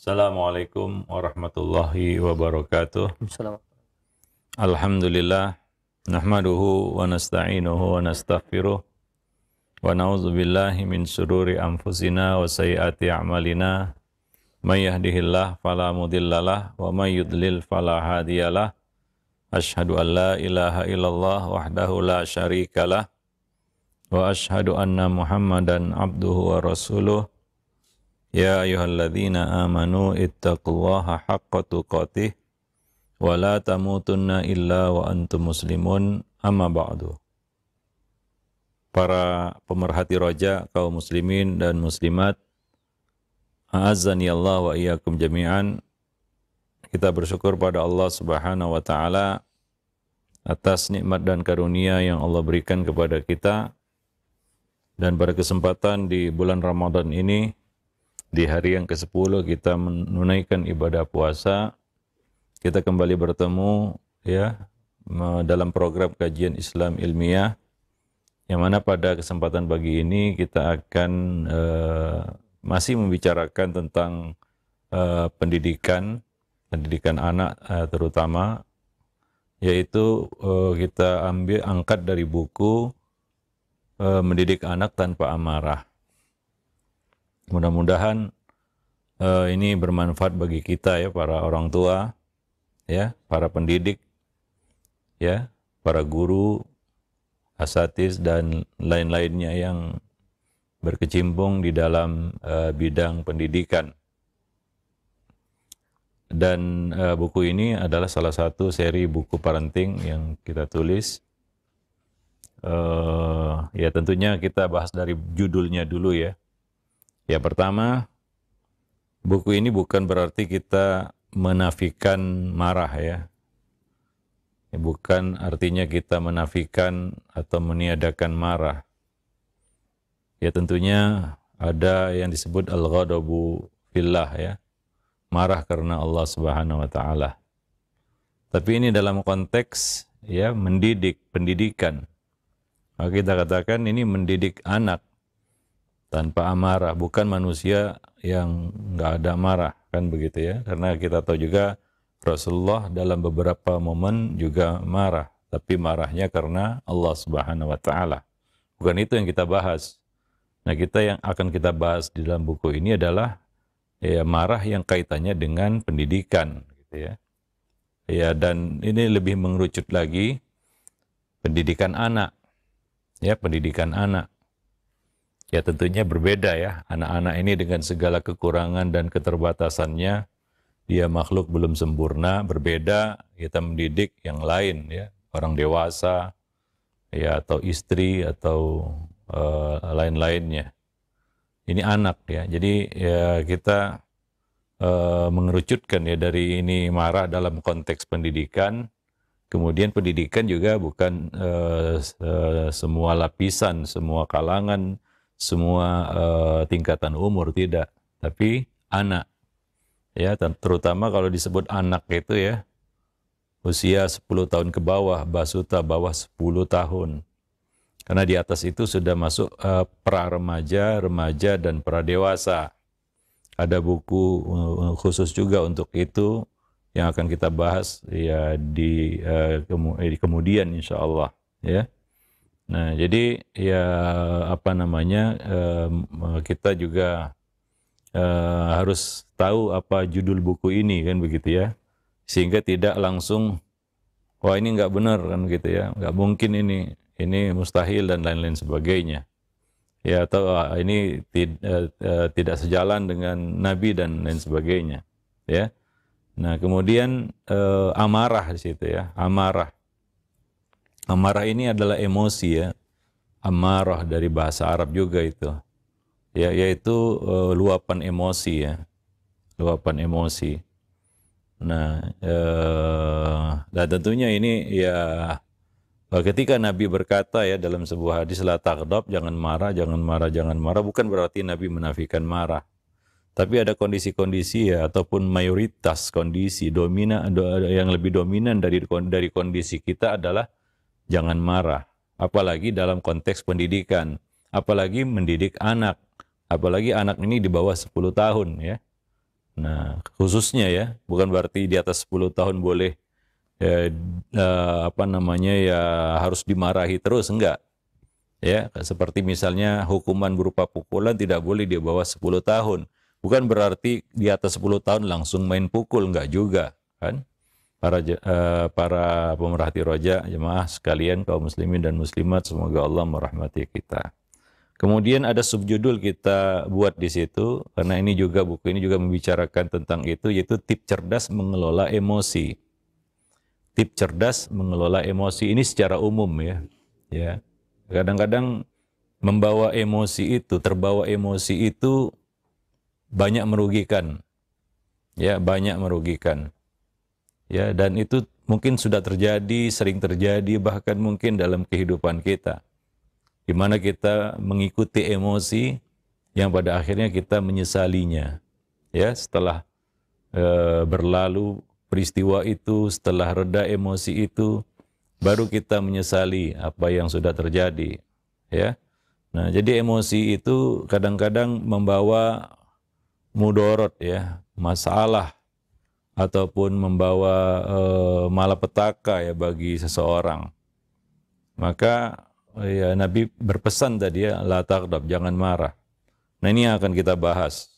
Assalamualaikum warahmatullahi wabarakatuh. Salam. Alhamdulillah, nahmaduhu wa nasta'inuhu wa nastaghfiruh wa na'udzu billahi min syururi anfusina wa sayyiati a'malina. May yahdihillah fala mudhillalah wa may yudlil fala hadiyalah. Asyhadu an la ilaha illallah wahdahu la syarikalah wa asyhadu anna Muhammadan abduhu wa rasuluh. Ya ayyuhalladzina amanu ittaqullaha haqqa tuqatih wa la tamutunna illa wa antum muslimun, amma ba'du. Para pemerhati roja kaum muslimin dan muslimat, a'azzani Allah wa iyyakum jami'an. Kita bersyukur pada Allah Subhanahu wa taala atas nikmat dan karunia yang Allah berikan kepada kita, dan pada kesempatan di bulan Ramadan ini, di hari yang ke-10 kita menunaikan ibadah puasa, kita kembali bertemu dalam program kajian Islam ilmiah, yang mana pada kesempatan pagi ini kita akan masih membicarakan tentang pendidikan anak, terutama, yaitu kita angkat dari buku Mendidik Anak Tanpa Amarah. Mudah-mudahan ini bermanfaat bagi kita, ya, para orang tua, ya, para pendidik, ya, para guru, asatiz dan lain-lainnya yang berkecimpung di dalam bidang pendidikan. Dan buku ini adalah salah satu seri buku parenting yang kita tulis. Ya, tentunya kita bahas dari judulnya dulu, ya. Ya, pertama, buku ini bukan berarti kita menafikan marah, ya. Bukan artinya kita menafikan atau meniadakan marah. Ya, tentunya ada yang disebut al-ghadabu fillah, ya. Marah karena Allah Subhanahu wa taala. Tapi ini dalam konteks, ya, mendidik, pendidikan. Maka kita katakan ini mendidik anak tanpa amarah, bukan manusia yang nggak ada marah, kan begitu, ya. Karena kita tahu juga Rasulullah dalam beberapa momen juga marah, tapi marahnya karena Allah Subhanahu wa taala. Bukan itu yang kita bahas. Nah, yang akan kita bahas di dalam buku ini adalah, ya, marah yang kaitannya dengan pendidikan, gitu, ya. Ya, dan ini lebih mengerucut lagi pendidikan anak. Ya, pendidikan anak. Ya, tentunya berbeda, ya. Anak-anak ini dengan segala kekurangan dan keterbatasannya, dia makhluk belum sempurna, berbeda kita mendidik yang lain, ya. Orang dewasa, ya, atau istri, atau lain-lainnya. Ini anak, ya. Jadi, ya, kita mengerucutkan, ya, dari ini marah dalam konteks pendidikan. Kemudian pendidikan juga bukan semua lapisan, semua kalangan, semua tingkatan umur, tidak, tapi anak, ya, terutama kalau disebut anak itu, ya, usia 10 tahun ke bawah, basuta bawah 10 tahun, karena di atas itu sudah masuk pra-remaja, remaja, dan pra-dewasa. Ada buku khusus juga untuk itu yang akan kita bahas, ya, di kemudian insya Allah, ya. Nah, jadi, ya, kita juga harus tahu apa judul buku ini, kan begitu, ya, sehingga tidak langsung, wah, ini nggak benar, kan gitu, ya, nggak mungkin ini mustahil dan lain-lain sebagainya, ya, atau ini tidak sejalan dengan Nabi dan lain sebagainya, ya. Nah, kemudian amarah di situ, ya, amarah. Amarah ini adalah emosi, ya. Amarah dari bahasa Arab juga itu, ya, yaitu luapan emosi, ya, luapan emosi. Nah, dan tentunya ini, ya, ketika Nabi berkata, ya, dalam sebuah hadis, la taghdab, jangan marah, jangan marah, jangan marah, bukan berarti Nabi menafikan marah. Tapi ada kondisi-kondisi, ya, ataupun mayoritas kondisi yang lebih dominan dari kondisi kita adalah jangan marah. Apalagi dalam konteks pendidikan, apalagi mendidik anak, apalagi anak ini di bawah 10 tahun, ya. Nah, khususnya ya, bukan berarti di atas 10 tahun boleh ya, apa namanya ya harus dimarahi terus, enggak. Ya, seperti misalnya hukuman berupa pukulan tidak boleh di bawah 10 tahun. Bukan berarti di atas 10 tahun langsung main pukul, enggak juga, kan? Para pemerhati roja, jemaah sekalian kaum muslimin dan muslimat, semoga Allah merahmati kita. Kemudian ada subjudul kita buat di situ, karena ini juga buku ini juga membicarakan tentang itu, yaitu tip cerdas mengelola emosi. Tip cerdas mengelola emosi ini secara umum ya. Ya. Kadang-kadang membawa emosi itu, terbawa emosi itu banyak merugikan. Ya, banyak merugikan. Ya, dan itu mungkin sudah terjadi, sering terjadi bahkan mungkin dalam kehidupan kita. Di mana kita mengikuti emosi yang pada akhirnya kita menyesalinya. Ya, setelah berlalu peristiwa itu, setelah reda emosi itu, baru kita menyesali apa yang sudah terjadi. Ya. Nah, jadi emosi itu kadang-kadang membawa mudorot ya, masalah ataupun membawa malapetaka ya bagi seseorang. Maka ya Nabi berpesan tadi ya, la taghdab, jangan marah. Nah, ini yang akan kita bahas.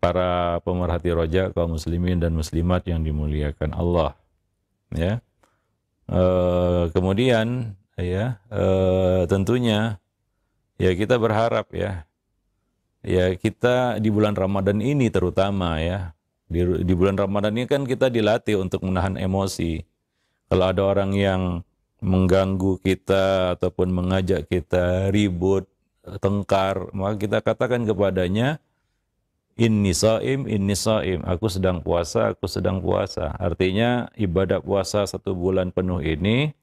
Para pemerhati roja, kaum muslimin dan muslimat yang dimuliakan Allah. Ya. Kemudian ya tentunya ya kita berharap ya kita di bulan Ramadan ini terutama ya di bulan Ramadan ini kan kita dilatih untuk menahan emosi. Kalau ada orang yang mengganggu kita ataupun mengajak kita ribut, tengkar, maka kita katakan kepadanya, inni shaim, aku sedang puasa, aku sedang puasa. Artinya ibadah puasa 1 bulan penuh ini,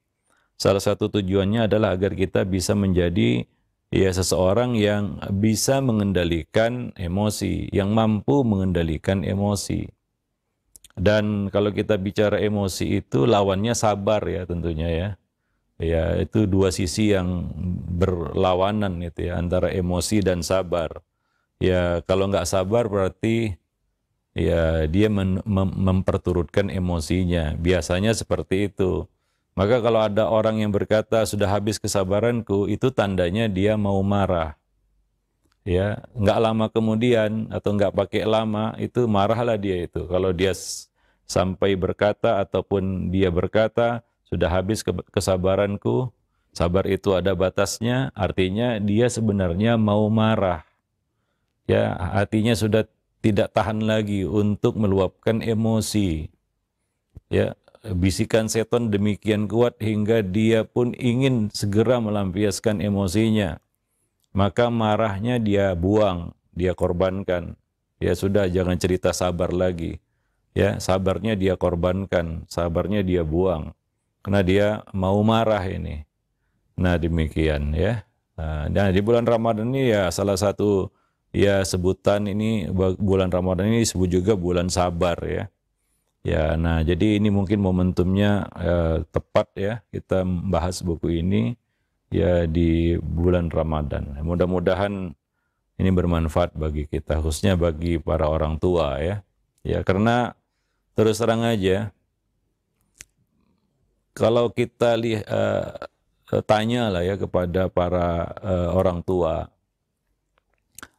salah satu tujuannya adalah agar kita bisa menjadi ya seseorang yang bisa mengendalikan emosi, yang mampu mengendalikan emosi. Dan kalau kita bicara emosi itu lawannya sabar ya tentunya ya. Ya, itu dua sisi yang berlawanan itu ya, antara emosi dan sabar. Ya, kalau nggak sabar berarti ya dia memperturutkan emosinya. Biasanya seperti itu. Maka kalau ada orang yang berkata sudah habis kesabaranku, itu tandanya dia mau marah. Ya, nggak lama kemudian atau nggak pakai lama itu marahlah dia itu. Kalau dia sampai berkata ataupun dia berkata sudah habis kesabaranku, sabar itu ada batasnya, artinya dia sebenarnya mau marah. Ya, hatinya sudah tidak tahan lagi untuk meluapkan emosi. Ya, bisikan setan demikian kuat hingga dia pun ingin segera melampiaskan emosinya. Maka marahnya dia buang, dia korbankan. Ya sudah, jangan cerita sabar lagi. Ya, sabarnya dia korbankan, sabarnya dia buang. Karena dia mau marah ini. Nah, demikian ya. Nah, di bulan Ramadan ini ya salah satu ya sebutan ini, bulan Ramadan ini disebut juga bulan sabar ya. Ya, nah jadi ini mungkin momentumnya tepat ya kita membahas buku ini ya di bulan Ramadan. Mudah-mudahan ini bermanfaat bagi kita, khususnya bagi para orang tua ya. Ya, karena terus terang aja, kalau kita tanya lah ya kepada para orang tua,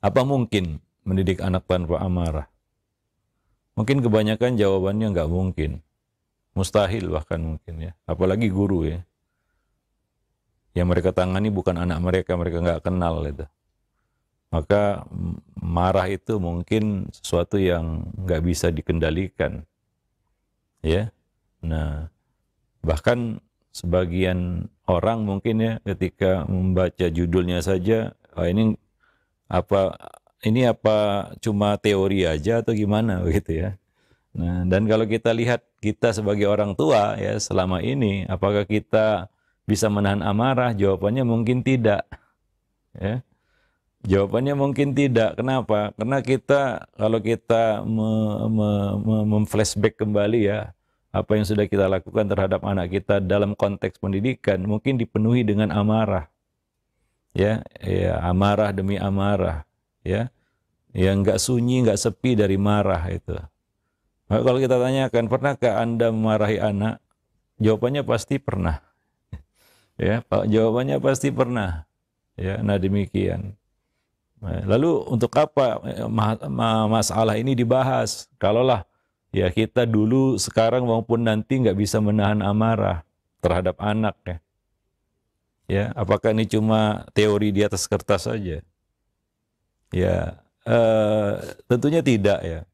apa mungkin mendidik anak tanpa amarah? Mungkin kebanyakan jawabannya nggak mungkin. Mustahil bahkan mungkin ya. Apalagi guru ya. Yang mereka tangani bukan anak mereka, mereka nggak kenal itu. Maka marah itu mungkin sesuatu yang nggak bisa dikendalikan. Ya. Nah, bahkan sebagian orang mungkin ya ketika membaca judulnya saja, oh ini apa cuma teori aja atau gimana begitu ya. Nah, dan kalau kita lihat kita sebagai orang tua ya selama ini, apakah kita bisa menahan amarah? Jawabannya mungkin tidak. Ya. Jawabannya mungkin tidak. Kenapa? Karena kalau kita memflashback kembali ya, apa yang sudah kita lakukan terhadap anak kita dalam konteks pendidikan mungkin dipenuhi dengan amarah. Ya, amarah demi amarah, ya. yang nggak sunyi, nggak sepi dari marah itu. Maka kalau kita tanyakan, pernahkah Anda memarahi anak? Jawabannya pasti pernah. Ya, jawabannya pasti pernah. Ya, nah demikian. Lalu untuk apa masalah ini dibahas? Kalaulah ya kita dulu, sekarang maupun nanti nggak bisa menahan amarah terhadap anak ya. Ya, apakah ini cuma teori di atas kertas saja? Ya, tentunya tidak ya.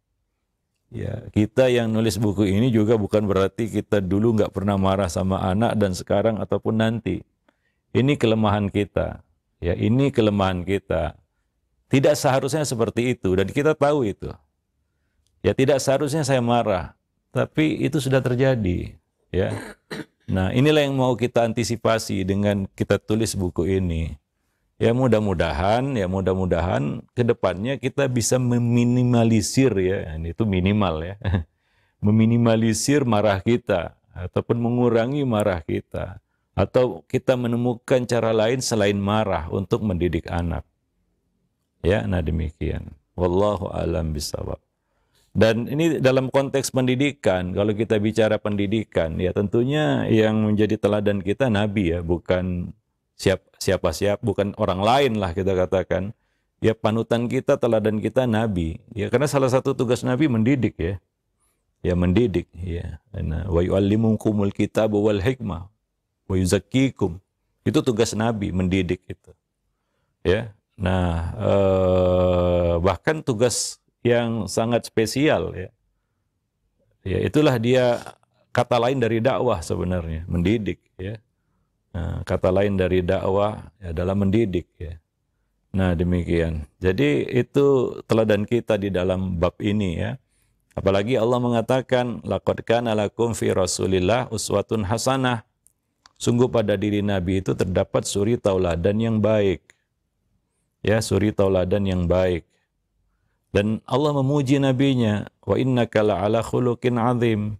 Ya, kita yang nulis buku ini juga bukan berarti kita dulu nggak pernah marah sama anak dan sekarang ataupun nanti. Ini kelemahan kita. Ya, ini kelemahan kita. Tidak seharusnya seperti itu dan kita tahu itu. Ya, tidak seharusnya saya marah, tapi itu sudah terjadi. Ya. Nah, inilah yang mau kita antisipasi dengan kita tulis buku ini. Ya mudah-mudahan ke depannya kita bisa meminimalisir ya, ini itu minimal ya, meminimalisir marah kita ataupun mengurangi marah kita, atau kita menemukan cara lain selain marah untuk mendidik anak. Ya, nah demikian. Wallahu a'lam bishawab. Dan ini dalam konteks pendidikan, kalau kita bicara pendidikan, ya tentunya yang menjadi teladan kita Nabi ya, bukan siapa-siapa, bukan orang lain lah kita katakan. Ya panutan kita, teladan kita Nabi. Ya karena salah satu tugas Nabi mendidik ya. Ya mendidik ya. Nah, wa yu'allimukumul kitab wal hikmah wa yuzakkikum. Itu tugas Nabi, mendidik itu. Ya. Nah, bahkan tugas yang sangat spesial ya. Ya itulah dia kata lain dari dakwah sebenarnya, mendidik ya. Nah, kata lain dari dakwah adalah mendidik ya. Nah demikian. Jadi itu teladan kita di dalam bab ini ya. Apalagi Allah mengatakan laqad kana lakum fi Rasulillah uswatun hasanah. Sungguh pada diri Nabi itu terdapat suri tauladan yang baik. Ya, suri tauladan yang baik. Dan Allah memuji nabinya, wa innaka la'ala khuluqin azim.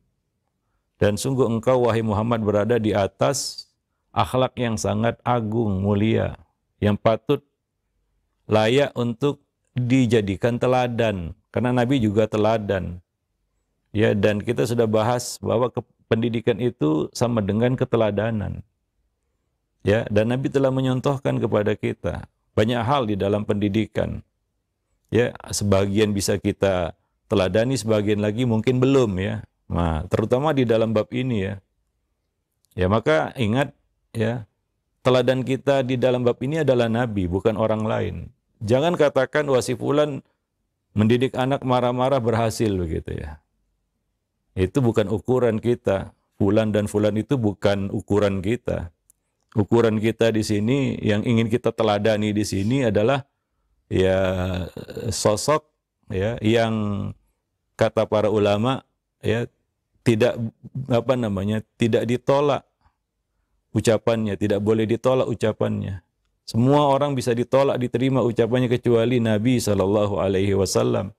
Dan sungguh engkau wahai Muhammad berada di atas akhlak yang sangat agung, mulia, yang patut layak untuk dijadikan teladan, karena Nabi juga teladan. Ya, dan kita sudah bahas bahwa pendidikan itu sama dengan keteladanan. Ya, dan Nabi telah menyontohkan kepada kita banyak hal di dalam pendidikan. Ya, sebagian bisa kita teladani, sebagian lagi mungkin belum ya. Nah, terutama di dalam bab ini ya. Ya, maka ingat ya, teladan kita di dalam bab ini adalah Nabi, bukan orang lain. Jangan katakan wah si fulan mendidik anak marah-marah berhasil begitu ya. Itu bukan ukuran kita. Fulan dan fulan itu bukan ukuran kita. Ukuran kita di sini yang ingin kita teladani di sini adalah ya sosok ya yang kata para ulama ya tidak tidak ditolak ucapannya, tidak boleh ditolak ucapannya. Semua orang bisa ditolak, diterima ucapannya kecuali Nabi sallallahu alaihi wasallam.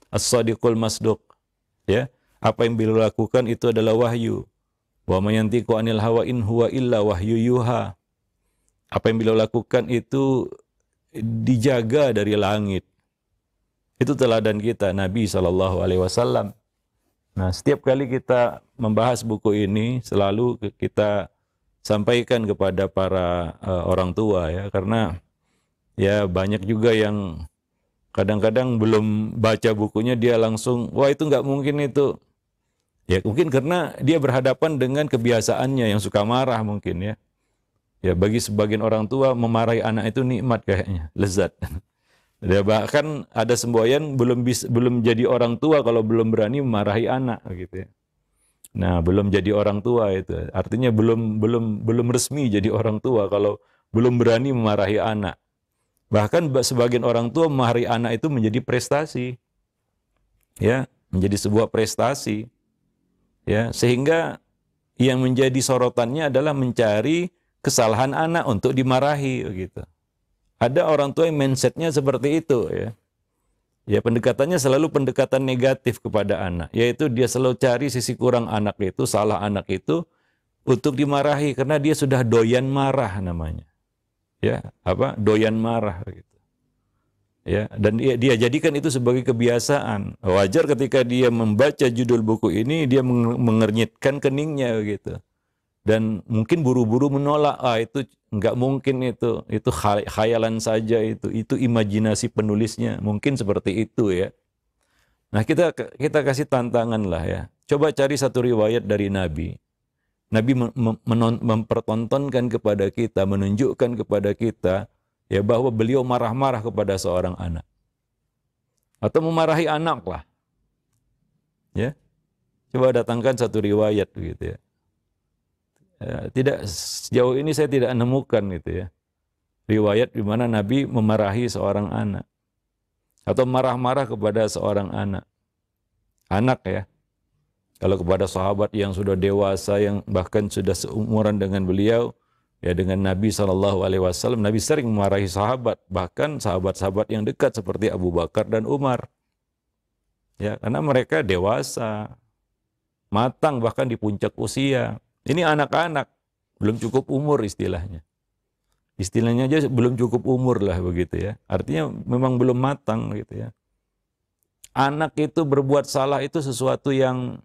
As-Shadiqul Masduq. Ya, apa yang beliau lakukan itu adalah wahyu. Wa may yantiqu 'anil hawa in huwa illa wahyu yuha. Apa yang beliau lakukan itu dijaga dari langit. Itu teladan kita Nabi sallallahu alaihi wasallam. Nah, setiap kali kita membahas buku ini selalu kita sampaikan kepada para orang tua ya, karena ya banyak juga yang kadang-kadang belum baca bukunya dia langsung wah itu nggak mungkin itu. Ya mungkin karena dia berhadapan dengan kebiasaannya yang suka marah mungkin ya. Ya bagi sebagian orang tua memarahi anak itu nikmat kayaknya, lezat. Ya, bahkan ada semboyan belum jadi orang tua kalau belum berani memarahi anak gitu ya. Nah, belum jadi orang tua itu. Artinya belum resmi jadi orang tua kalau belum berani memarahi anak. Bahkan sebagian orang tua memarahi anak itu menjadi prestasi. Ya, menjadi sebuah prestasi. Ya, sehingga yang menjadi sorotannya adalah mencari kesalahan anak untuk dimarahi begitu. Ada orang tua yang mindsetnya seperti itu ya. Ya pendekatannya selalu pendekatan negatif kepada anak, yaitu dia selalu cari sisi kurang anak itu, salah anak itu untuk dimarahi karena dia sudah doyan marah namanya. Ya, doyan marah gitu. Ya, dan dia jadikan itu sebagai kebiasaan. Wajar ketika dia membaca judul buku ini dia mengernyitkan keningnya gitu. Dan mungkin buru-buru menolak, itu nggak mungkin, itu khayalan saja, itu imajinasi penulisnya, mungkin seperti itu ya. Nah, kita kasih tantangan lah ya. Coba cari satu riwayat dari Nabi. Nabi mempertontonkan kepada kita, menunjukkan kepada kita ya bahwa beliau marah-marah kepada seorang anak atau memarahi anak lah. Ya. Coba datangkan satu riwayat gitu ya. Tidak, sejauh ini saya tidak menemukan gitu ya. Riwayat di mana Nabi memarahi seorang anak atau marah-marah kepada seorang anak. Anak ya. Kalau kepada sahabat yang sudah dewasa, yang bahkan sudah seumuran dengan beliau, ya dengan Nabi SAW, Nabi sering memarahi sahabat, bahkan sahabat-sahabat yang dekat seperti Abu Bakar dan Umar. Ya, karena mereka dewasa, matang bahkan di puncak usia. Ini anak-anak, belum cukup umur istilahnya. Istilahnya aja belum cukup umur lah begitu ya. Artinya memang belum matang gitu ya. Anak itu berbuat salah itu sesuatu yang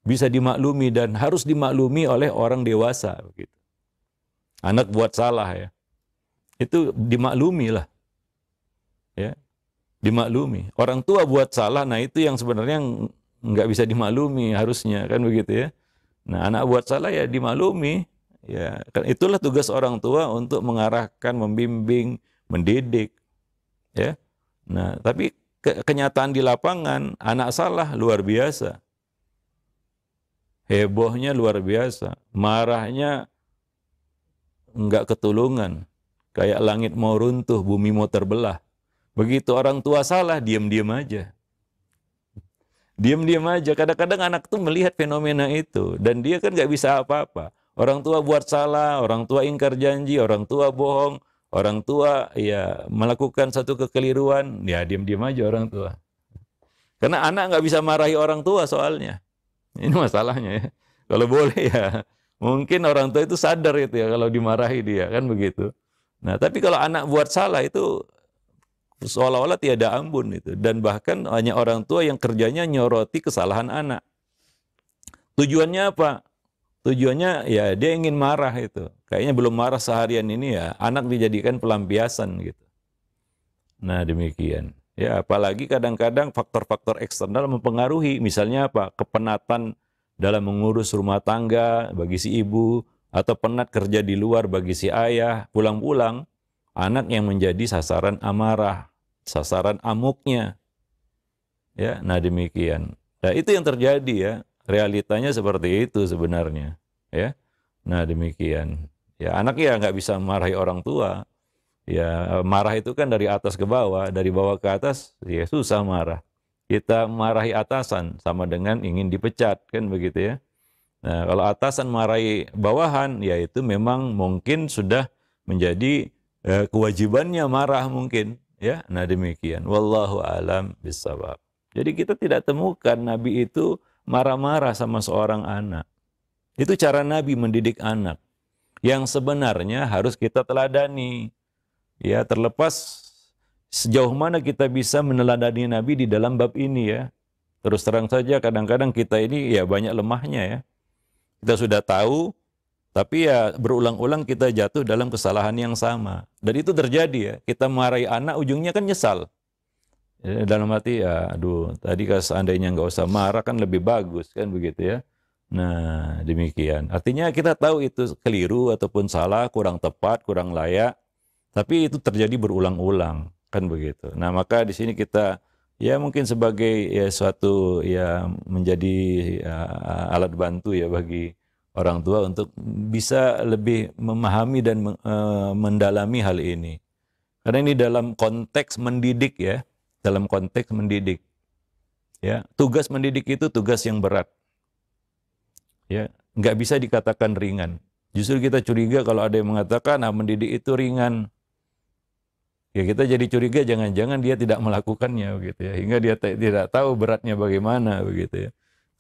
bisa dimaklumi dan harus dimaklumi oleh orang dewasa begitu. Anak buat salah ya, itu dimaklumi lah, ya, dimaklumi. Orang tua buat salah, nah itu yang sebenarnya nggak bisa dimaklumi harusnya kan begitu ya. Nah anak buat salah ya dimaklumi, ya kan itulah tugas orang tua untuk mengarahkan, membimbing, mendidik, ya. Nah tapi kenyataan di lapangan anak salah luar biasa. Hebohnya luar biasa, marahnya enggak ketulungan, kayak langit mau runtuh, bumi mau terbelah. Begitu orang tua salah, diam-diam aja. Diam-diam aja, kadang-kadang anak tuh melihat fenomena itu, dan dia kan nggak bisa apa-apa. Orang tua buat salah, orang tua ingkar janji, orang tua bohong, orang tua ya melakukan satu kekeliruan, ya diam-diam aja orang tua. Karena anak nggak bisa marahi orang tua soalnya. Ini masalahnya ya. Kalau boleh ya, mungkin orang tua itu sadar itu ya kalau dimarahi dia, kan begitu. Nah, tapi kalau anak buat salah itu seolah-olah tiada ampun itu. Dan bahkan hanya orang tua yang kerjanya nyoroti kesalahan anak. Tujuannya apa? Tujuannya ya dia ingin marah itu. Kayaknya belum marah seharian ini ya, anak dijadikan pelampiasan gitu. Nah, demikian. Ya, apalagi kadang-kadang faktor-faktor eksternal mempengaruhi, misalnya apa? Kepenatan dalam mengurus rumah tangga bagi si ibu, atau penat kerja di luar bagi si ayah, pulang-pulang anak yang menjadi sasaran amarah, sasaran amuknya. Ya, nah demikian. Nah, itu yang terjadi ya. Realitanya seperti itu sebenarnya, ya. Nah, demikian. Ya, anak ya nggak bisa marahi orang tua. Ya, marah itu kan dari atas ke bawah, dari bawah ke atas, ya susah marah. Kita marahi atasan sama dengan ingin dipecat, kan begitu ya. Nah, kalau atasan marahi bawahan, ya itu memang mungkin sudah menjadi kewajibannya marah mungkin, ya. Nah, demikian. Wallahu a'lam bishawab. Jadi kita tidak temukan Nabi itu marah-marah sama seorang anak. Itu cara Nabi mendidik anak. Yang sebenarnya harus kita teladani. Ya, terlepas sejauh mana kita bisa meneladani Nabi di dalam bab ini ya. Terus terang saja kadang-kadang kita ini ya banyak lemahnya ya. Kita sudah tahu, tapi ya berulang-ulang kita jatuh dalam kesalahan yang sama. Dan itu terjadi ya. Kita marahi anak ujungnya kan nyesal. Ya, dalam hati ya, aduh tadi kalau seandainya nggak usah marah kan lebih bagus kan begitu ya. Nah demikian. Artinya kita tahu itu keliru ataupun salah, kurang tepat, kurang layak. Tapi itu terjadi berulang-ulang, kan begitu. Nah, maka di sini kita ya mungkin sebagai ya suatu ya menjadi alat bantu ya bagi orang tua untuk bisa lebih memahami dan mendalami hal ini. Karena ini dalam konteks mendidik ya, dalam konteks mendidik. Ya, tugas mendidik itu tugas yang berat. Ya, nggak bisa dikatakan ringan. Justru kita curiga kalau ada yang mengatakan mendidik itu ringan. Ya kita jadi curiga jangan-jangan dia tidak melakukannya begitu ya. Hingga dia tidak tahu beratnya bagaimana begitu ya.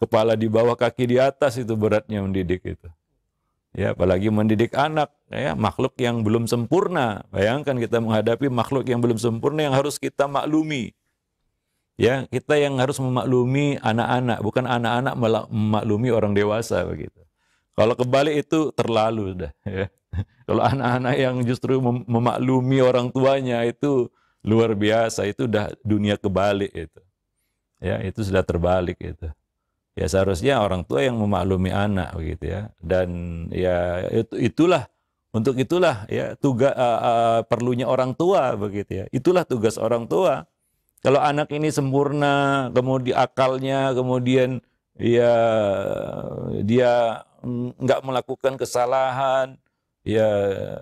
Kepala di bawah kaki di atas itu beratnya mendidik itu. Ya, apalagi mendidik anak, ya, makhluk yang belum sempurna. Bayangkan kita menghadapi makhluk yang belum sempurna yang harus kita maklumi. Ya, kita yang harus memaklumi anak-anak, bukan anak-anak memaklumi orang dewasa begitu. Kalau kebalik itu terlalu sudah, ya. Kalau anak-anak yang justru memaklumi orang tuanya itu luar biasa, itu udah dunia kebalik itu. Ya, itu sudah terbalik itu. Ya seharusnya orang tua yang memaklumi anak begitu ya. Dan ya untuk itulah ya tugas perlunya orang tua begitu ya. Itulah tugas orang tua. Kalau anak ini sempurna, kemudian akalnya, kemudian ya dia nggak melakukan kesalahan, ya,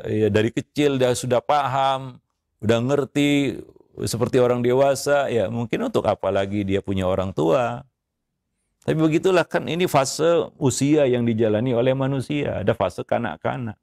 ya dari kecil dia sudah paham, udah ngerti seperti orang dewasa, ya mungkin untuk apa lagi dia punya orang tua. Tapi begitulah kan ini fase usia yang dijalani oleh manusia, ada fase kanak-kanak.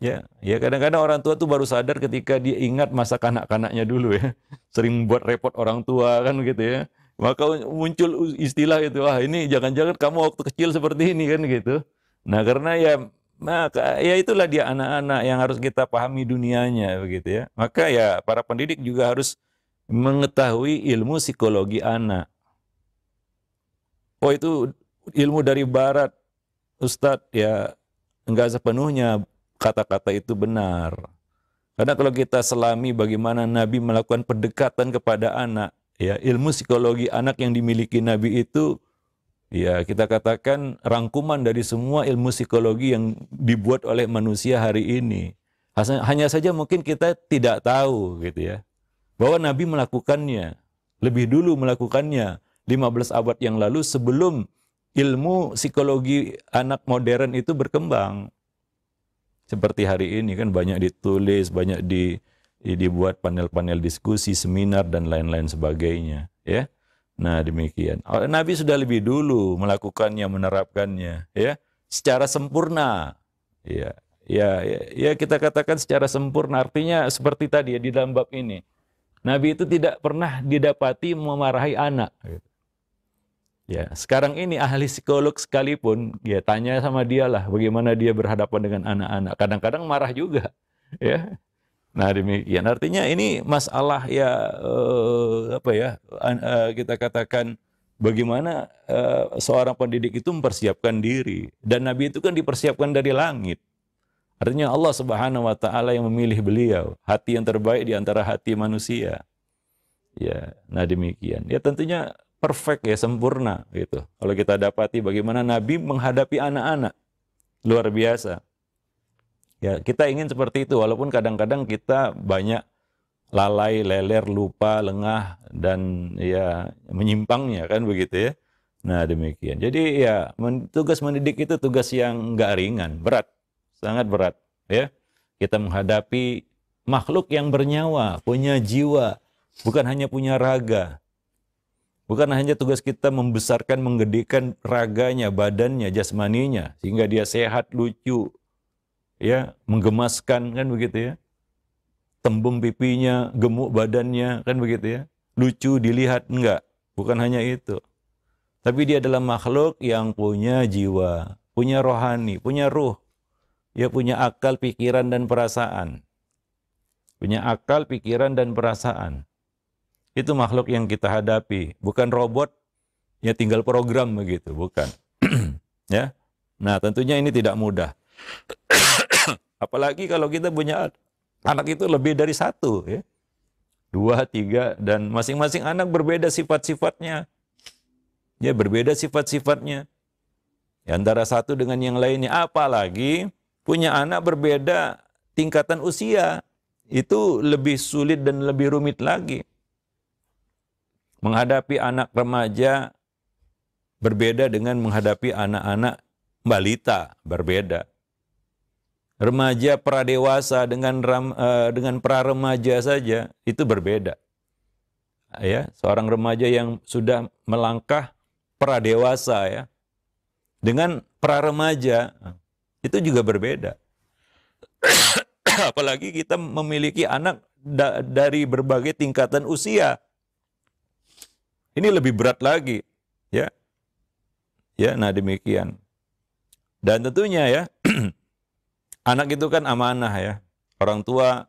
Ya, ya kadang-kadang orang tua tuh baru sadar ketika dia ingat masa kanak-kanaknya dulu ya. Sering buat repot orang tua kan gitu ya. Maka muncul istilah itu, wah ini jangan-jangan kamu waktu kecil seperti ini kan gitu. Nah karena ya maka ya itulah dia anak-anak yang harus kita pahami dunianya begitu ya. Maka ya para pendidik juga harus mengetahui ilmu psikologi anak. Oh itu ilmu dari barat, Ustadz, ya enggak sepenuhnya kata-kata itu benar. Karena kalau kita selami bagaimana Nabi melakukan pendekatan kepada anak, ya ilmu psikologi anak yang dimiliki Nabi itu, ya kita katakan rangkuman dari semua ilmu psikologi yang dibuat oleh manusia hari ini. Hanya saja mungkin kita tidak tahu gitu ya, bahwa Nabi melakukannya, lebih dulu melakukannya, 15 abad yang lalu sebelum ilmu psikologi anak modern itu berkembang. Seperti hari ini kan banyak ditulis, banyak dibuat panel-panel diskusi, seminar dan lain-lain sebagainya, ya. Nah, demikian. Nabi sudah lebih dulu melakukannya, menerapkannya, ya, secara sempurna. Ya, ya kita katakan secara sempurna artinya seperti tadi ya di dalam bab ini. Nabi itu tidak pernah didapati memarahi anak. Ya, sekarang ini ahli psikolog sekalipun, ya tanya sama dia lah bagaimana dia berhadapan dengan anak-anak. Kadang-kadang marah juga, ya. Nah demikian. Artinya ini masalah ya kita katakan bagaimana seorang pendidik itu mempersiapkan diri. Dan Nabi itu kan dipersiapkan dari langit. Artinya Allah Subhanahu Wa Taala yang memilih beliau, hati yang terbaik di antara hati manusia. Ya, nah demikian. Ya tentunya perfect ya, sempurna gitu. Kalau kita dapati bagaimana Nabi menghadapi anak-anak, luar biasa. Ya, kita ingin seperti itu walaupun kadang-kadang kita banyak lalai, leler, lupa, lengah dan ya menyimpangnya kan begitu ya. Nah, demikian. Jadi ya tugas mendidik itu tugas yang enggak ringan, berat, sangat berat ya. Kita menghadapi makhluk yang bernyawa, punya jiwa, bukan hanya punya raga. Bukan hanya tugas kita membesarkan, menggedikan raganya, badannya, jasmaninya, sehingga dia sehat, lucu, ya, menggemaskan, kan begitu ya. Tembem pipinya, gemuk badannya, kan begitu ya. Lucu dilihat, enggak. Bukan hanya itu. Tapi dia adalah makhluk yang punya jiwa, punya rohani, punya ruh. Dia punya akal, pikiran, dan perasaan. Punya akal, pikiran, dan perasaan. Itu makhluk yang kita hadapi, bukan robot ya tinggal program begitu, bukan. Ya. Nah, tentunya ini tidak mudah. Apalagi kalau kita punya anak itu lebih dari satu ya. 2, 3 dan masing-masing anak berbeda sifat-sifatnya. Ya, berbeda sifat-sifatnya. Ya, antara satu dengan yang lainnya, apalagi punya anak berbeda tingkatan usia. Itu lebih sulit dan lebih rumit lagi. Menghadapi anak remaja berbeda dengan menghadapi anak-anak balita, berbeda. Remaja pradewasa dengan pra-remaja saja itu berbeda. Ya, seorang remaja yang sudah melangkah pradewasa ya dengan pra-remaja itu juga berbeda. Apalagi kita memiliki anak dari berbagai tingkatan usia. Ini lebih berat lagi, ya. Ya, nah demikian. Dan tentunya ya, anak itu kan amanah ya. Orang tua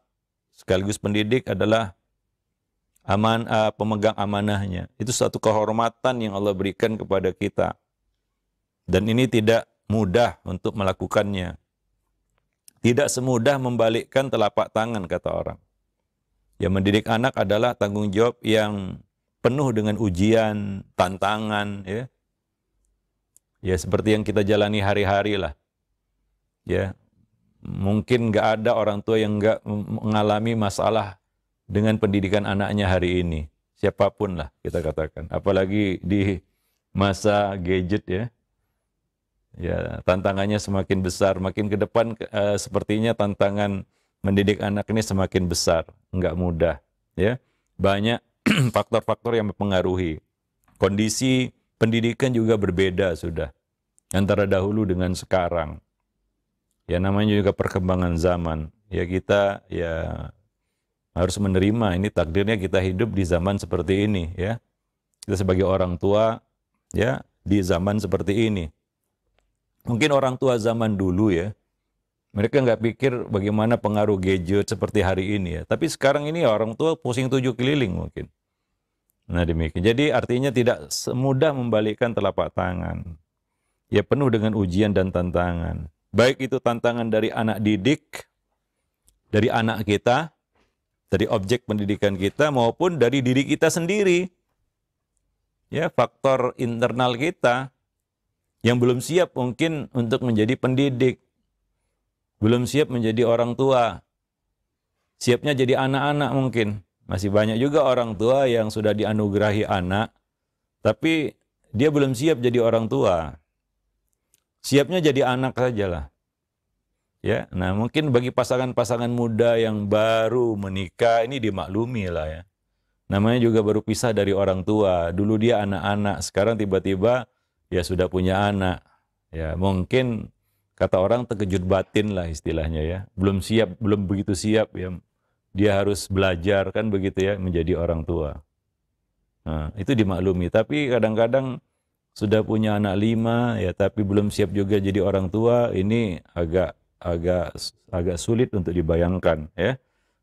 sekaligus pendidik adalah pemegang amanahnya. Itu suatu kehormatan yang Allah berikan kepada kita. Dan ini tidak mudah untuk melakukannya. Tidak semudah membalikkan telapak tangan, kata orang. Ya, mendidik anak adalah tanggung jawab yang penuh dengan ujian, tantangan, ya. Ya, seperti yang kita jalani hari-hari lah. Ya, mungkin nggak ada orang tua yang nggak mengalami masalah dengan pendidikan anaknya hari ini. Siapapun lah kita katakan. Apalagi di masa gadget ya. Ya, tantangannya semakin besar. Makin ke depan sepertinya tantangan mendidik anak ini semakin besar. Nggak mudah. Ya, banyak faktor-faktor yang mempengaruhi. Kondisi pendidikan juga berbeda sudah antara dahulu dengan sekarang. Ya, namanya juga perkembangan zaman. Ya, kita ya harus menerima ini takdirnya kita hidup di zaman seperti ini ya. Kita sebagai orang tua ya di zaman seperti ini. Mungkin orang tua zaman dulu ya, mereka nggak pikir bagaimana pengaruh gadget seperti hari ini ya. Tapi sekarang ini orang tua pusing 7 keliling mungkin. Nah demikian. Jadi artinya tidak semudah membalikkan telapak tangan. Ya penuh dengan ujian dan tantangan. Baik itu tantangan dari anak didik, dari anak kita, dari objek pendidikan kita, maupun dari diri kita sendiri. Ya, faktor internal kita yang belum siap mungkin untuk menjadi pendidik. Belum siap menjadi orang tua. Siapnya jadi anak-anak mungkin. Masih banyak juga orang tua yang sudah dianugerahi anak, tapi dia belum siap jadi orang tua. Siapnya jadi anak sajalah. Ya, nah mungkin bagi pasangan-pasangan muda yang baru menikah ini dimaklumi lah ya. Namanya juga baru pisah dari orang tua. Dulu dia anak-anak, sekarang tiba-tiba ya sudah punya anak. Ya, mungkin kata orang terkejut batin lah istilahnya ya. Belum siap, belum begitu siap ya. Dia harus belajar kan begitu ya menjadi orang tua. Nah, itu dimaklumi, tapi kadang-kadang sudah punya anak 5 ya tapi belum siap juga jadi orang tua, ini agak sulit untuk dibayangkan ya.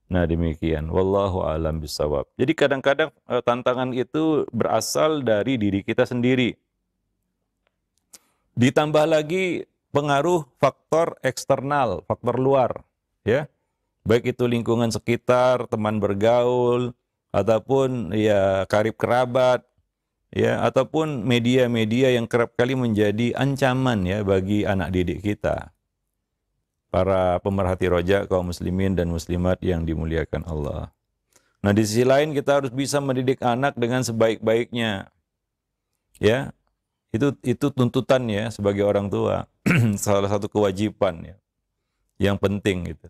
Nah demikian, wallahu a'lam bishawab. Jadi kadang-kadang tantangan itu berasal dari diri kita sendiri. Ditambah lagi pengaruh faktor eksternal, faktor luar ya. Baik itu lingkungan sekitar, teman bergaul ataupun ya karib kerabat ya ataupun media-media yang kerap kali menjadi ancaman ya bagi anak didik kita. Para pemerhati roja kaum muslimin dan muslimat yang dimuliakan Allah. Nah, di sisi lain kita harus bisa mendidik anak dengan sebaik-baiknya. Ya. Itu tuntutan ya sebagai orang tua. Salah satu kewajiban ya yang penting gitu.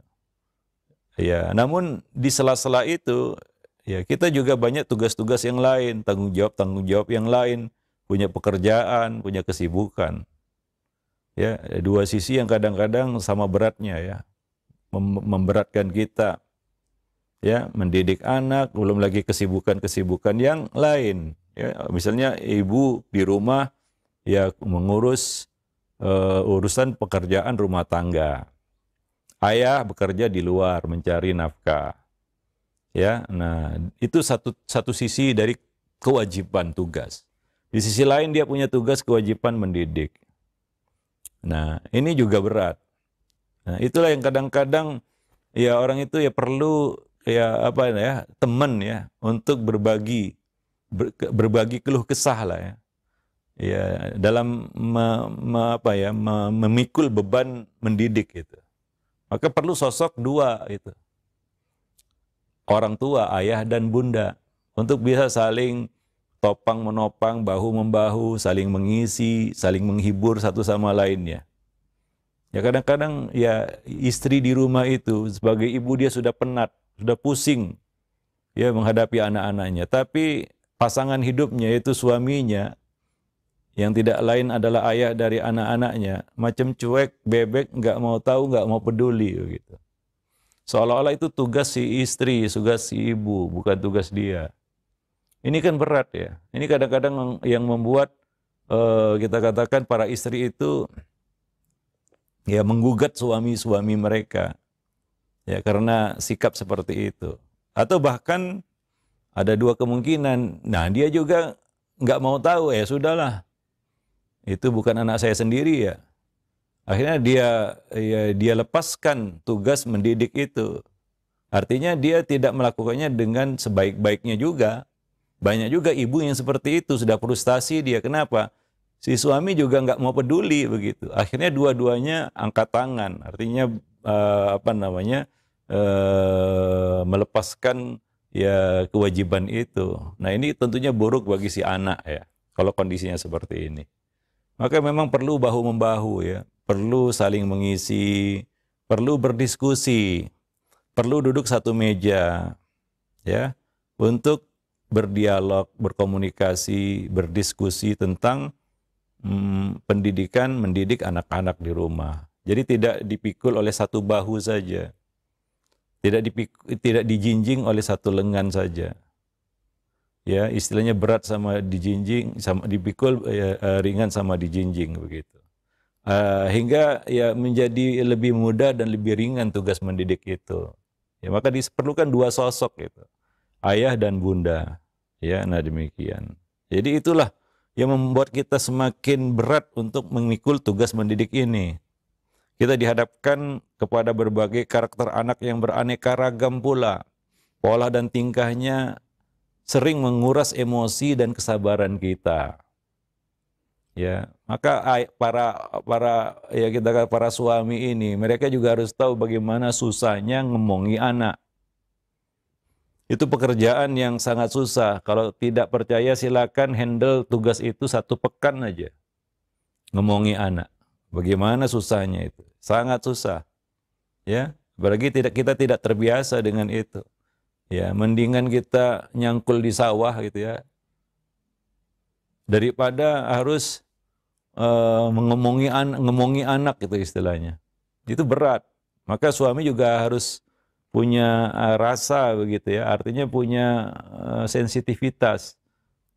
Ya, namun di sela-sela itu ya kita juga banyak tugas-tugas yang lain, tanggung jawab yang lain, punya pekerjaan, punya kesibukan. Ya, dua sisi yang kadang-kadang sama beratnya ya, memberatkan kita. Ya, mendidik anak, belum lagi kesibukan-kesibukan yang lain. Ya, misalnya ibu di rumah ya mengurus urusan pekerjaan rumah tangga. Ayah bekerja di luar mencari nafkah. Ya, nah itu satu sisi dari kewajiban tugas. Di sisi lain dia punya tugas kewajiban mendidik. Nah, ini juga berat. Nah, itulah yang kadang-kadang ya orang itu ya perlu ya apa ya, teman ya untuk berbagi keluh kesah lah ya. Ya, dalam memikul beban mendidik itu. Maka perlu sosok dua itu. Orang tua, ayah dan bunda untuk bisa saling topang menopang, bahu membahu, saling mengisi, saling menghibur satu sama lainnya. Ya kadang-kadang ya istri di rumah itu sebagai ibu dia sudah penat, sudah pusing ya menghadapi anak-anaknya. Tapi pasangan hidupnya yaitu suaminya yang tidak lain adalah ayah dari anak-anaknya, macam cuek, bebek, nggak mau tahu, nggak mau peduli gitu. Seolah-olah itu tugas si istri, tugas si ibu, bukan tugas dia. Ini kan berat ya. Ini kadang-kadang yang membuat kita katakan para istri itu ya menggugat suami-suami mereka ya karena sikap seperti itu. Atau bahkan ada dua kemungkinan. Nah, dia juga nggak mau tahu, ya sudahlah. Itu bukan anak saya sendiri ya. Akhirnya dia lepaskan tugas mendidik itu. Artinya dia tidak melakukannya dengan sebaik-baiknya juga. Banyak juga ibu yang seperti itu, sudah frustasi dia. Kenapa? Si suami juga nggak mau peduli begitu. Akhirnya dua-duanya angkat tangan. Artinya melepaskan ya kewajiban itu. Nah, ini tentunya buruk bagi si anak ya. Kalau kondisinya seperti ini. Maka memang perlu bahu-membahu ya. Perlu saling mengisi, perlu berdiskusi, perlu duduk satu meja ya untuk berdialog, berkomunikasi, berdiskusi tentang pendidikan, mendidik anak-anak di rumah. Jadi tidak dipikul oleh satu bahu saja. Tidak dijinjing oleh satu lengan saja. Ya, istilahnya berat sama dijinjing, sama dipikul, ringan sama dijinjing begitu. Hingga ya menjadi lebih mudah dan lebih ringan tugas mendidik itu. Ya, maka diperlukan dua sosok itu. Ayah dan bunda. Ya, nah demikian. Jadi itulah yang membuat kita semakin berat untuk memikul tugas mendidik ini. Kita dihadapkan kepada berbagai karakter anak yang beraneka ragam pula. Pola dan tingkahnya sering menguras emosi dan kesabaran kita. Ya, maka para suami ini, mereka juga harus tahu bagaimana susahnya ngomongi anak. Itu pekerjaan yang sangat susah. Kalau tidak percaya silakan handle tugas itu 1 pekan aja. Ngomongi anak. Bagaimana susahnya itu? Sangat susah. Ya, apalagi kita tidak terbiasa dengan itu. Ya, mendingan kita nyangkul di sawah gitu ya. Daripada harus ngomongi anak itu istilahnya. Itu berat. Maka suami juga harus punya rasa begitu ya, artinya punya sensitivitas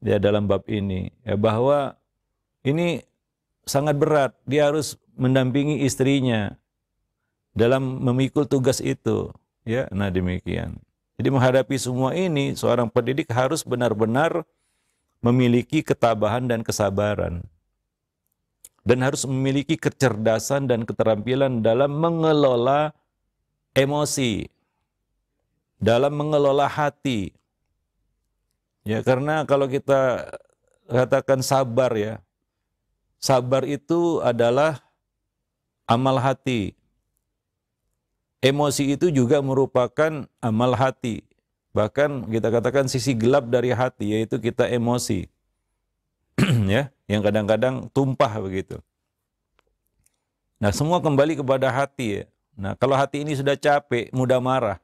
ya dalam bab ini ya, bahwa ini sangat berat, dia harus mendampingi istrinya dalam memikul tugas itu ya. Nah demikian. Jadi menghadapi semua ini seorang pendidik harus benar-benar memiliki ketabahan dan kesabaran dan harus memiliki kecerdasan dan keterampilan dalam mengelola emosi, dalam mengelola hati. Ya, karena kalau kita katakan sabar ya, sabar itu adalah amal hati. Emosi itu juga merupakan amal hati. Bahkan kita katakan sisi gelap dari hati, yaitu kita emosi. Ya, yang kadang-kadang tumpah begitu. Nah, semua kembali kepada hati ya. Nah, kalau hati ini sudah capek, mudah marah.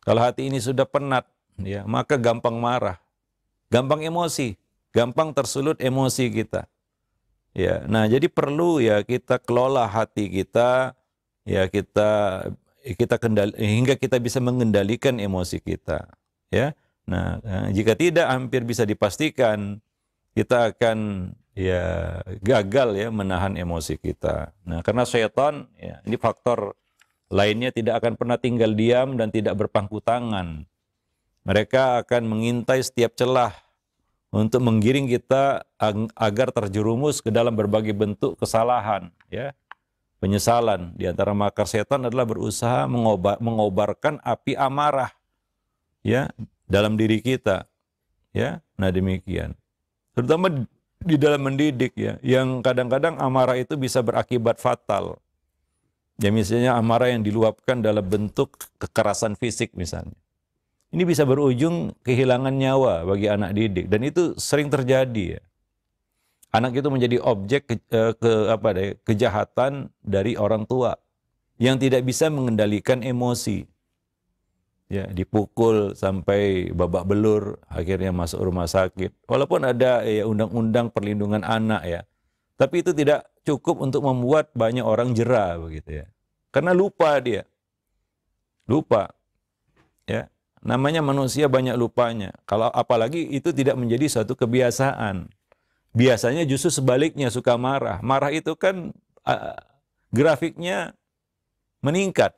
Kalau hati ini sudah penat, ya, maka gampang marah, gampang emosi, gampang tersulut emosi kita. Ya, nah jadi perlu ya kita kelola hati kita, ya hingga kita bisa mengendalikan emosi kita. Ya, nah jika tidak hampir bisa dipastikan kita akan ya gagal ya menahan emosi kita. Nah karena syaitan, ya, ini faktor lainnya tidak akan pernah tinggal diam dan tidak berpangku tangan. Mereka akan mengintai setiap celah untuk menggiring kita agar terjerumus ke dalam berbagai bentuk kesalahan, ya, penyesalan. Di antara makar setan adalah berusaha mengobarkan api amarah, ya, dalam diri kita, ya. Nah demikian. Terutama di dalam mendidik ya, yang kadang-kadang amarah itu bisa berakibat fatal. Ya misalnya amarah yang diluapkan dalam bentuk kekerasan fisik misalnya. Ini bisa berujung kehilangan nyawa bagi anak didik dan itu sering terjadi ya. Anak itu menjadi objek kejahatan dari orang tua yang tidak bisa mengendalikan emosi. Ya, dipukul sampai babak belur, akhirnya masuk rumah sakit. Walaupun ada ya undang-undang perlindungan anak ya. Tapi itu tidak cukup untuk membuat banyak orang jera begitu ya. Karena lupa dia. Lupa. Ya. Namanya manusia banyak lupanya. Kalau apalagi itu tidak menjadi suatu kebiasaan. Biasanya justru sebaliknya suka marah. Marah itu kan grafiknya meningkat.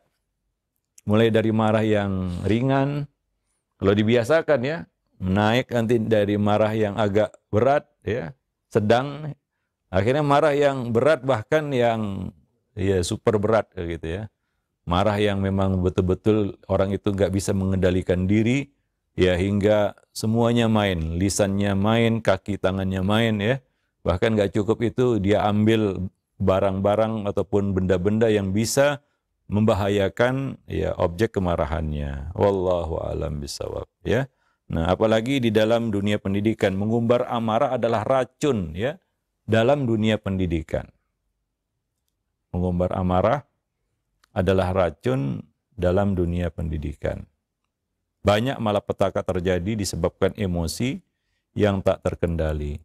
Mulai dari marah yang ringan, kalau dibiasakan ya, naik nanti dari marah yang agak berat, ya, sedang, akhirnya marah yang berat, bahkan yang ya super berat gitu ya. Marah yang memang betul-betul orang itu nggak bisa mengendalikan diri, ya hingga semuanya main, lisannya main, kaki tangannya main ya. Bahkan nggak cukup itu, dia ambil barang-barang ataupun benda-benda yang bisa membahayakan ya objek kemarahannya. Wallahu a'lam bishawab ya. Nah, apalagi di dalam dunia pendidikan, mengumbar amarah adalah racun ya dalam dunia pendidikan. Mengumbar amarah adalah racun dalam dunia pendidikan. Banyak malapetaka terjadi disebabkan emosi yang tak terkendali.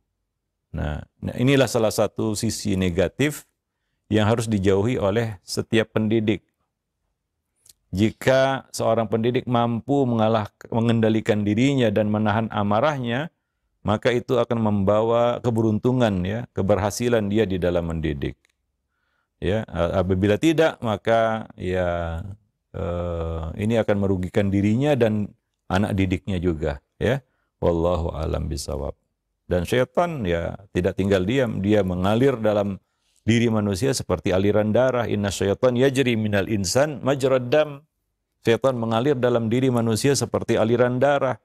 Nah, inilah salah satu sisi negatif yang harus dijauhi oleh setiap pendidik. Jika seorang pendidik mampu mengendalikan dirinya dan menahan amarahnya, maka itu akan membawa keberuntungan ya, keberhasilan dia di dalam mendidik. Ya, apabila tidak, maka ya ini akan merugikan dirinya dan anak didiknya juga, ya. Wallahu a'lam bishawab. Dan syaitan ya tidak tinggal diam, dia mengalir dalam diri manusia seperti aliran darah. Inna syaitan yajri minal insan majrad dam. Syaitan mengalir dalam diri manusia seperti aliran darah.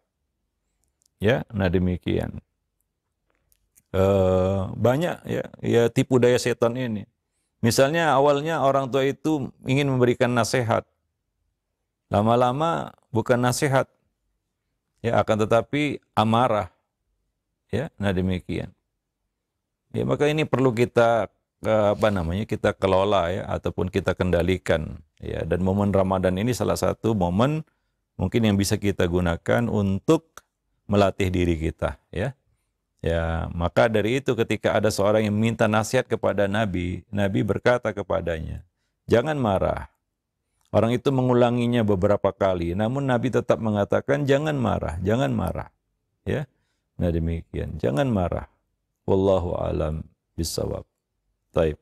Ya, nah demikian. Banyak ya tipu daya setan ini. Misalnya awalnya orang tua itu ingin memberikan nasihat. Lama-lama bukan nasihat. Ya, akan tetapi amarah. Ya, nah demikian. Ya, maka ini perlu kita kita kelola ya, ataupun kita kendalikan ya. Dan momen Ramadan ini salah satu momen mungkin yang bisa kita gunakan untuk melatih diri kita ya. Ya, maka dari itu ketika ada seorang yang minta nasihat kepada Nabi, Nabi berkata kepadanya, jangan marah. Orang itu mengulanginya beberapa kali, namun Nabi tetap mengatakan jangan marah, jangan marah. Ya. Nah demikian, jangan marah. Wallahu a'lam bishawab. Taib.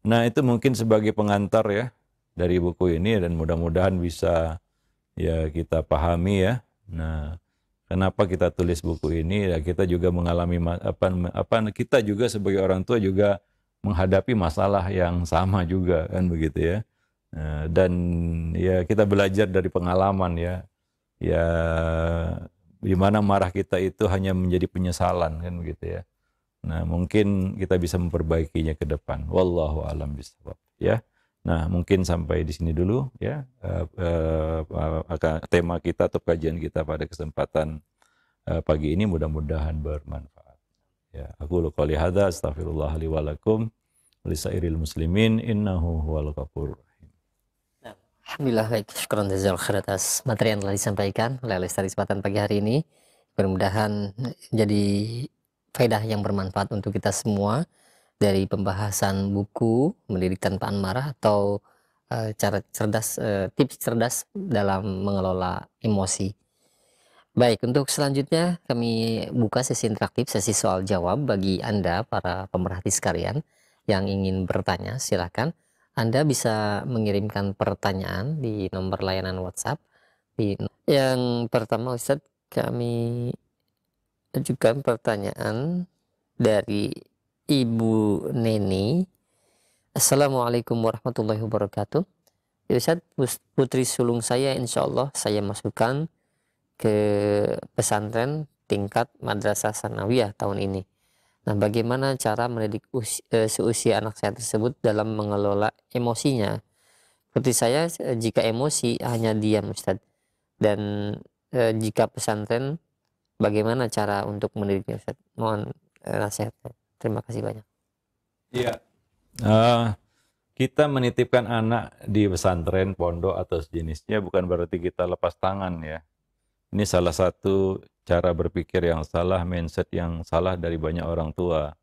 Nah, itu mungkin sebagai pengantar ya dari buku ini, dan mudah-mudahan bisa ya kita pahami ya. Nah, kenapa kita tulis buku ini? Ya, kita juga mengalami kita juga sebagai orang tua juga menghadapi masalah yang sama juga kan begitu ya. Dan ya kita belajar dari pengalaman ya. Ya di mana marah kita itu hanya menjadi penyesalan kan begitu ya. Nah, mungkin kita bisa memperbaikinya ke depan. Wallahu a'lam bishawab. Ya. Nah, mungkin sampai di sini dulu ya tema kita atau kajian kita pada kesempatan pagi ini, mudah-mudahan bermanfaat. Ya, aku qouli hadza astaghfirullah li wa lakum wa lisairil muslimin innahu huwal ghafurur rahim. Alhamdulillah, baik. Syukran jazakallahu khair atas materi yang telah disampaikan oleh Lestari kesempatan pagi hari ini. Mudah-mudahan jadi faedah yang bermanfaat untuk kita semua dari pembahasan buku Mendidik Tanpa Amarah atau cara cerdas, tips cerdas dalam mengelola emosi. Baik, untuk selanjutnya kami buka sesi interaktif, sesi soal jawab bagi Anda para pemerhati sekalian yang ingin bertanya. Silakan Anda bisa mengirimkan pertanyaan di nomor layanan WhatsApp. Yang pertama, Ustadz, kami ajukan pertanyaan dari Ibu Neni. Assalamualaikum warahmatullahi wabarakatuh. Ya Ustaz, putri sulung saya insya Allah saya masukkan ke pesantren tingkat madrasah sanawiyah tahun ini. Nah, bagaimana cara mendidik seusia anak saya tersebut dalam mengelola emosinya? Seperti saya, jika emosi hanya diam Ustaz. Dan jika pesantren, bagaimana cara untuk mendidiknya Ustaz? Mohon nasihatnya. Terima kasih banyak. Iya. Kita menitipkan anak di pesantren, pondok atau sejenisnya bukan berarti kita lepas tangan ya. Ini salah satu cara berpikir yang salah, mindset yang salah dari banyak orang tua.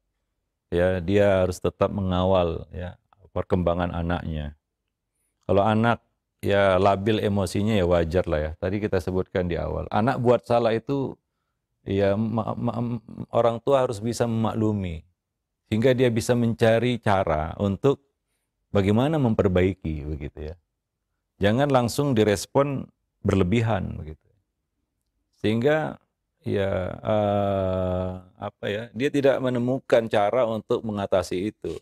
Ya, dia harus tetap mengawal ya perkembangan anaknya. Kalau anak ya labil emosinya ya wajar lah ya. Tadi kita sebutkan di awal. Anak buat salah itu ya orang tua harus bisa memaklumi, sehingga dia bisa mencari cara untuk bagaimana memperbaiki begitu ya. Jangan langsung direspon berlebihan begitu. Sehingga ya apa ya, dia tidak menemukan cara untuk mengatasi itu.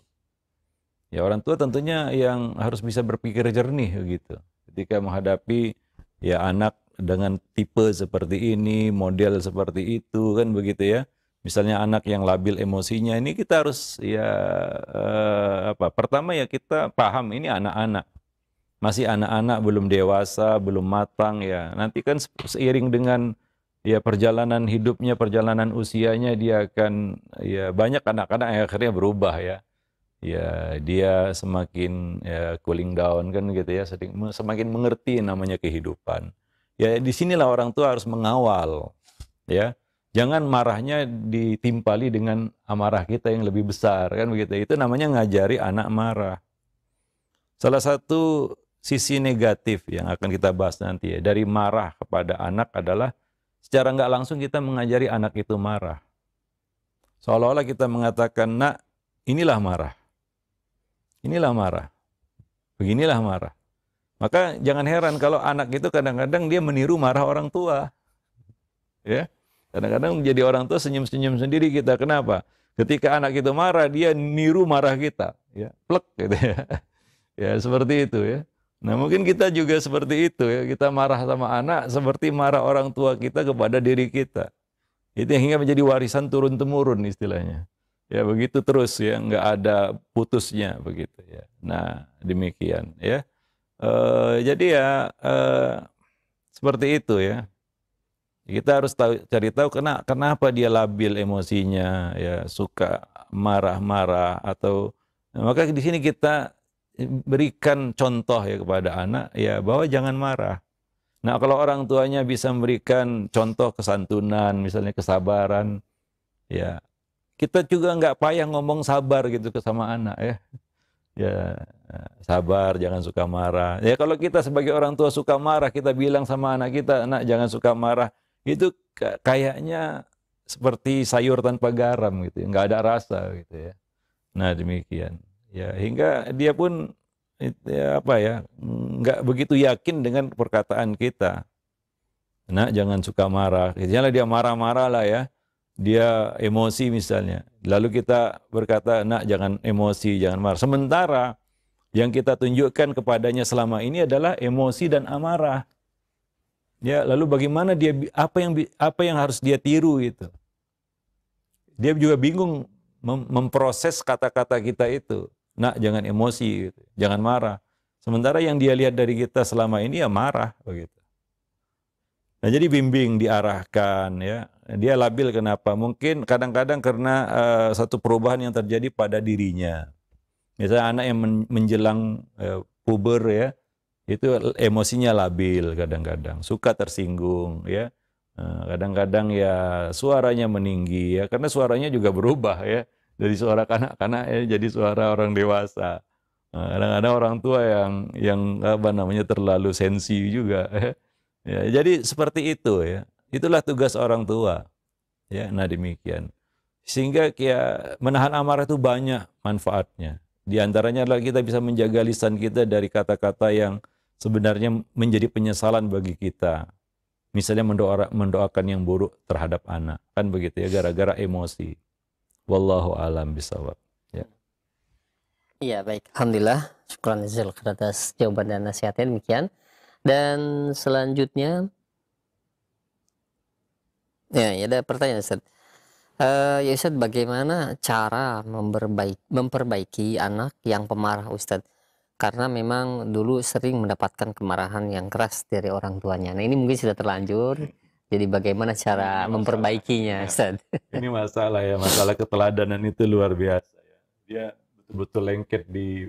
Ya orang tua tentunya yang harus bisa berpikir jernih begitu. Ketika menghadapi ya anak dengan tipe seperti ini, model seperti itu kan begitu ya. Misalnya anak yang labil emosinya, ini kita harus ya pertama ya kita paham ini anak-anak. Masih anak-anak, belum dewasa, belum matang ya. Nanti kan seiring dengan ya perjalanan hidupnya, perjalanan usianya, dia akan ya banyak anak-anak yang akhirnya berubah ya. Ya dia semakin ya cooling down kan gitu ya, semakin mengerti namanya kehidupan. Ya disinilah orang tua harus mengawal ya. Jangan marahnya ditimpali dengan amarah kita yang lebih besar kan begitu. Itu namanya ngajari anak marah. Salah satu sisi negatif yang akan kita bahas nanti ya, dari marah kepada anak adalah secara nggak langsung kita mengajari anak itu marah. Seolah-olah kita mengatakan, nak, inilah marah. Inilah marah. Beginilah marah. Maka jangan heran kalau anak itu kadang-kadang dia meniru marah orang tua. Ya. Kadang-kadang jadi orang tua senyum-senyum sendiri kita. Kenapa? Ketika anak itu marah, dia niru marah kita. Ya, plek gitu ya. Ya, seperti itu ya. Nah, mungkin kita juga seperti itu ya. Kita marah sama anak seperti marah orang tua kita kepada diri kita. Itu yang hingga menjadi warisan turun-temurun istilahnya. Ya, begitu terus ya, nggak ada putusnya begitu ya. Nah, demikian ya. Jadi ya seperti itu ya. Kita harus cari tahu kenapa dia labil emosinya, ya suka marah-marah atau maka di sini kita berikan contoh ya kepada anak ya bahwa jangan marah. Nah kalau orang tuanya bisa memberikan contoh kesantunan, misalnya kesabaran, ya kita juga nggak payah ngomong sabar gitu ke sama anak ya. Ya sabar, jangan suka marah. Ya kalau kita sebagai orang tua suka marah, kita bilang sama anak kita, anak jangan suka marah. Itu kayaknya seperti sayur tanpa garam gitu, nggak ada rasa gitu ya. Nah demikian, ya hingga dia pun ya, apa ya, nggak begitu yakin dengan perkataan kita. Nah jangan suka marah, misalnya dia marah-marah lah ya, dia emosi misalnya, lalu kita berkata, nak jangan emosi, jangan marah. Sementara yang kita tunjukkan kepadanya selama ini adalah emosi dan amarah. Ya, lalu bagaimana dia apa yang harus dia tiru itu? Dia juga bingung memproses kata-kata kita itu. Nak, jangan emosi, gitu. Jangan marah. Sementara yang dia lihat dari kita selama ini ya marah begitu. Nah, jadi bimbing, diarahkan ya. Dia labil kenapa? Mungkin kadang-kadang karena satu perubahan yang terjadi pada dirinya. Misalnya anak yang menjelang puber ya, itu emosinya labil kadang-kadang, suka tersinggung ya, kadang-kadang ya suaranya meninggi ya, karena suaranya juga berubah ya, dari suara kanak-kanak ya jadi suara orang dewasa. Kadang-kadang orang tua yang apa namanya terlalu sensi juga ya, jadi seperti itu ya, itulah tugas orang tua ya. Nah demikian, sehingga ya menahan amarah itu banyak manfaatnya. Di antaranya adalah kita bisa menjaga lisan kita dari kata-kata yang sebenarnya menjadi penyesalan bagi kita. Misalnya mendoakan yang buruk terhadap anak. Kan begitu ya, gara-gara emosi. Wallahu a'lam bishawab. Ya. Iya, baik. Alhamdulillah. Syukran jazakallahu khairan atas jawaban dan nasihatnya demikian. Dan selanjutnya, ya ada pertanyaan Ustaz. Ya Ustaz, bagaimana cara memperbaiki anak yang pemarah Ustaz? Karena memang dulu sering mendapatkan kemarahan yang keras dari orang tuanya. Nah ini mungkin sudah terlanjur, jadi bagaimana cara memperbaikinya Ustaz? Ini masalah ya, masalah keteladanan itu luar biasa ya. Dia betul-betul lengket di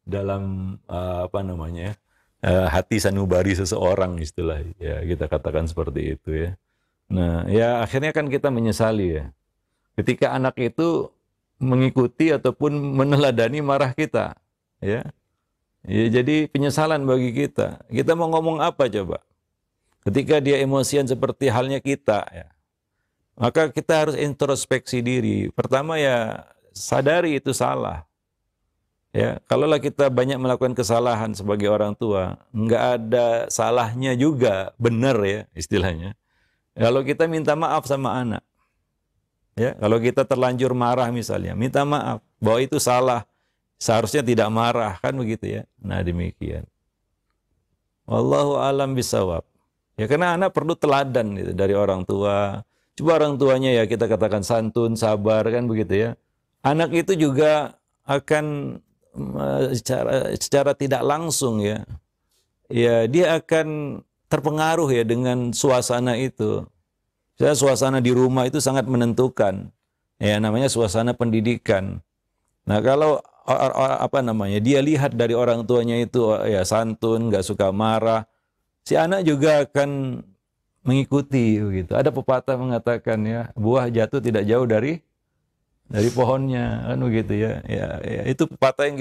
dalam apa namanya hati sanubari seseorang istilah ya, kita katakan seperti itu ya. Nah ya akhirnya kan kita menyesali ya. Ketika anak itu mengikuti ataupun meneladani marah kita, ya, ya jadi penyesalan bagi kita. Kita mau ngomong apa coba? Ketika dia emosian seperti halnya kita, ya, maka kita harus introspeksi diri. Pertama ya sadari itu salah. Ya, kalaulah kita banyak melakukan kesalahan sebagai orang tua, nggak ada salahnya juga, benar ya istilahnya. Kalau kita minta maaf sama anak, ya, kalau kita terlanjur marah misalnya, minta maaf bahwa itu salah, seharusnya tidak marah, kan begitu ya. Nah demikian. Wallahu alam bisawab. Ya karena anak perlu teladan gitu, dari orang tua. Coba orang tuanya ya kita katakan santun, sabar, kan begitu ya. Anak itu juga akan secara tidak langsung ya, ya dia akan terpengaruh ya dengan suasana itu. Suasana di rumah itu sangat menentukan. Ya namanya suasana pendidikan. Nah kalau apa namanya dia lihat dari orang tuanya itu ya santun, nggak suka marah, si anak juga akan mengikuti begitu. Ada pepatah mengatakan ya buah jatuh tidak jauh dari pohonnya, kan begitu ya. Ya itu pepatah yang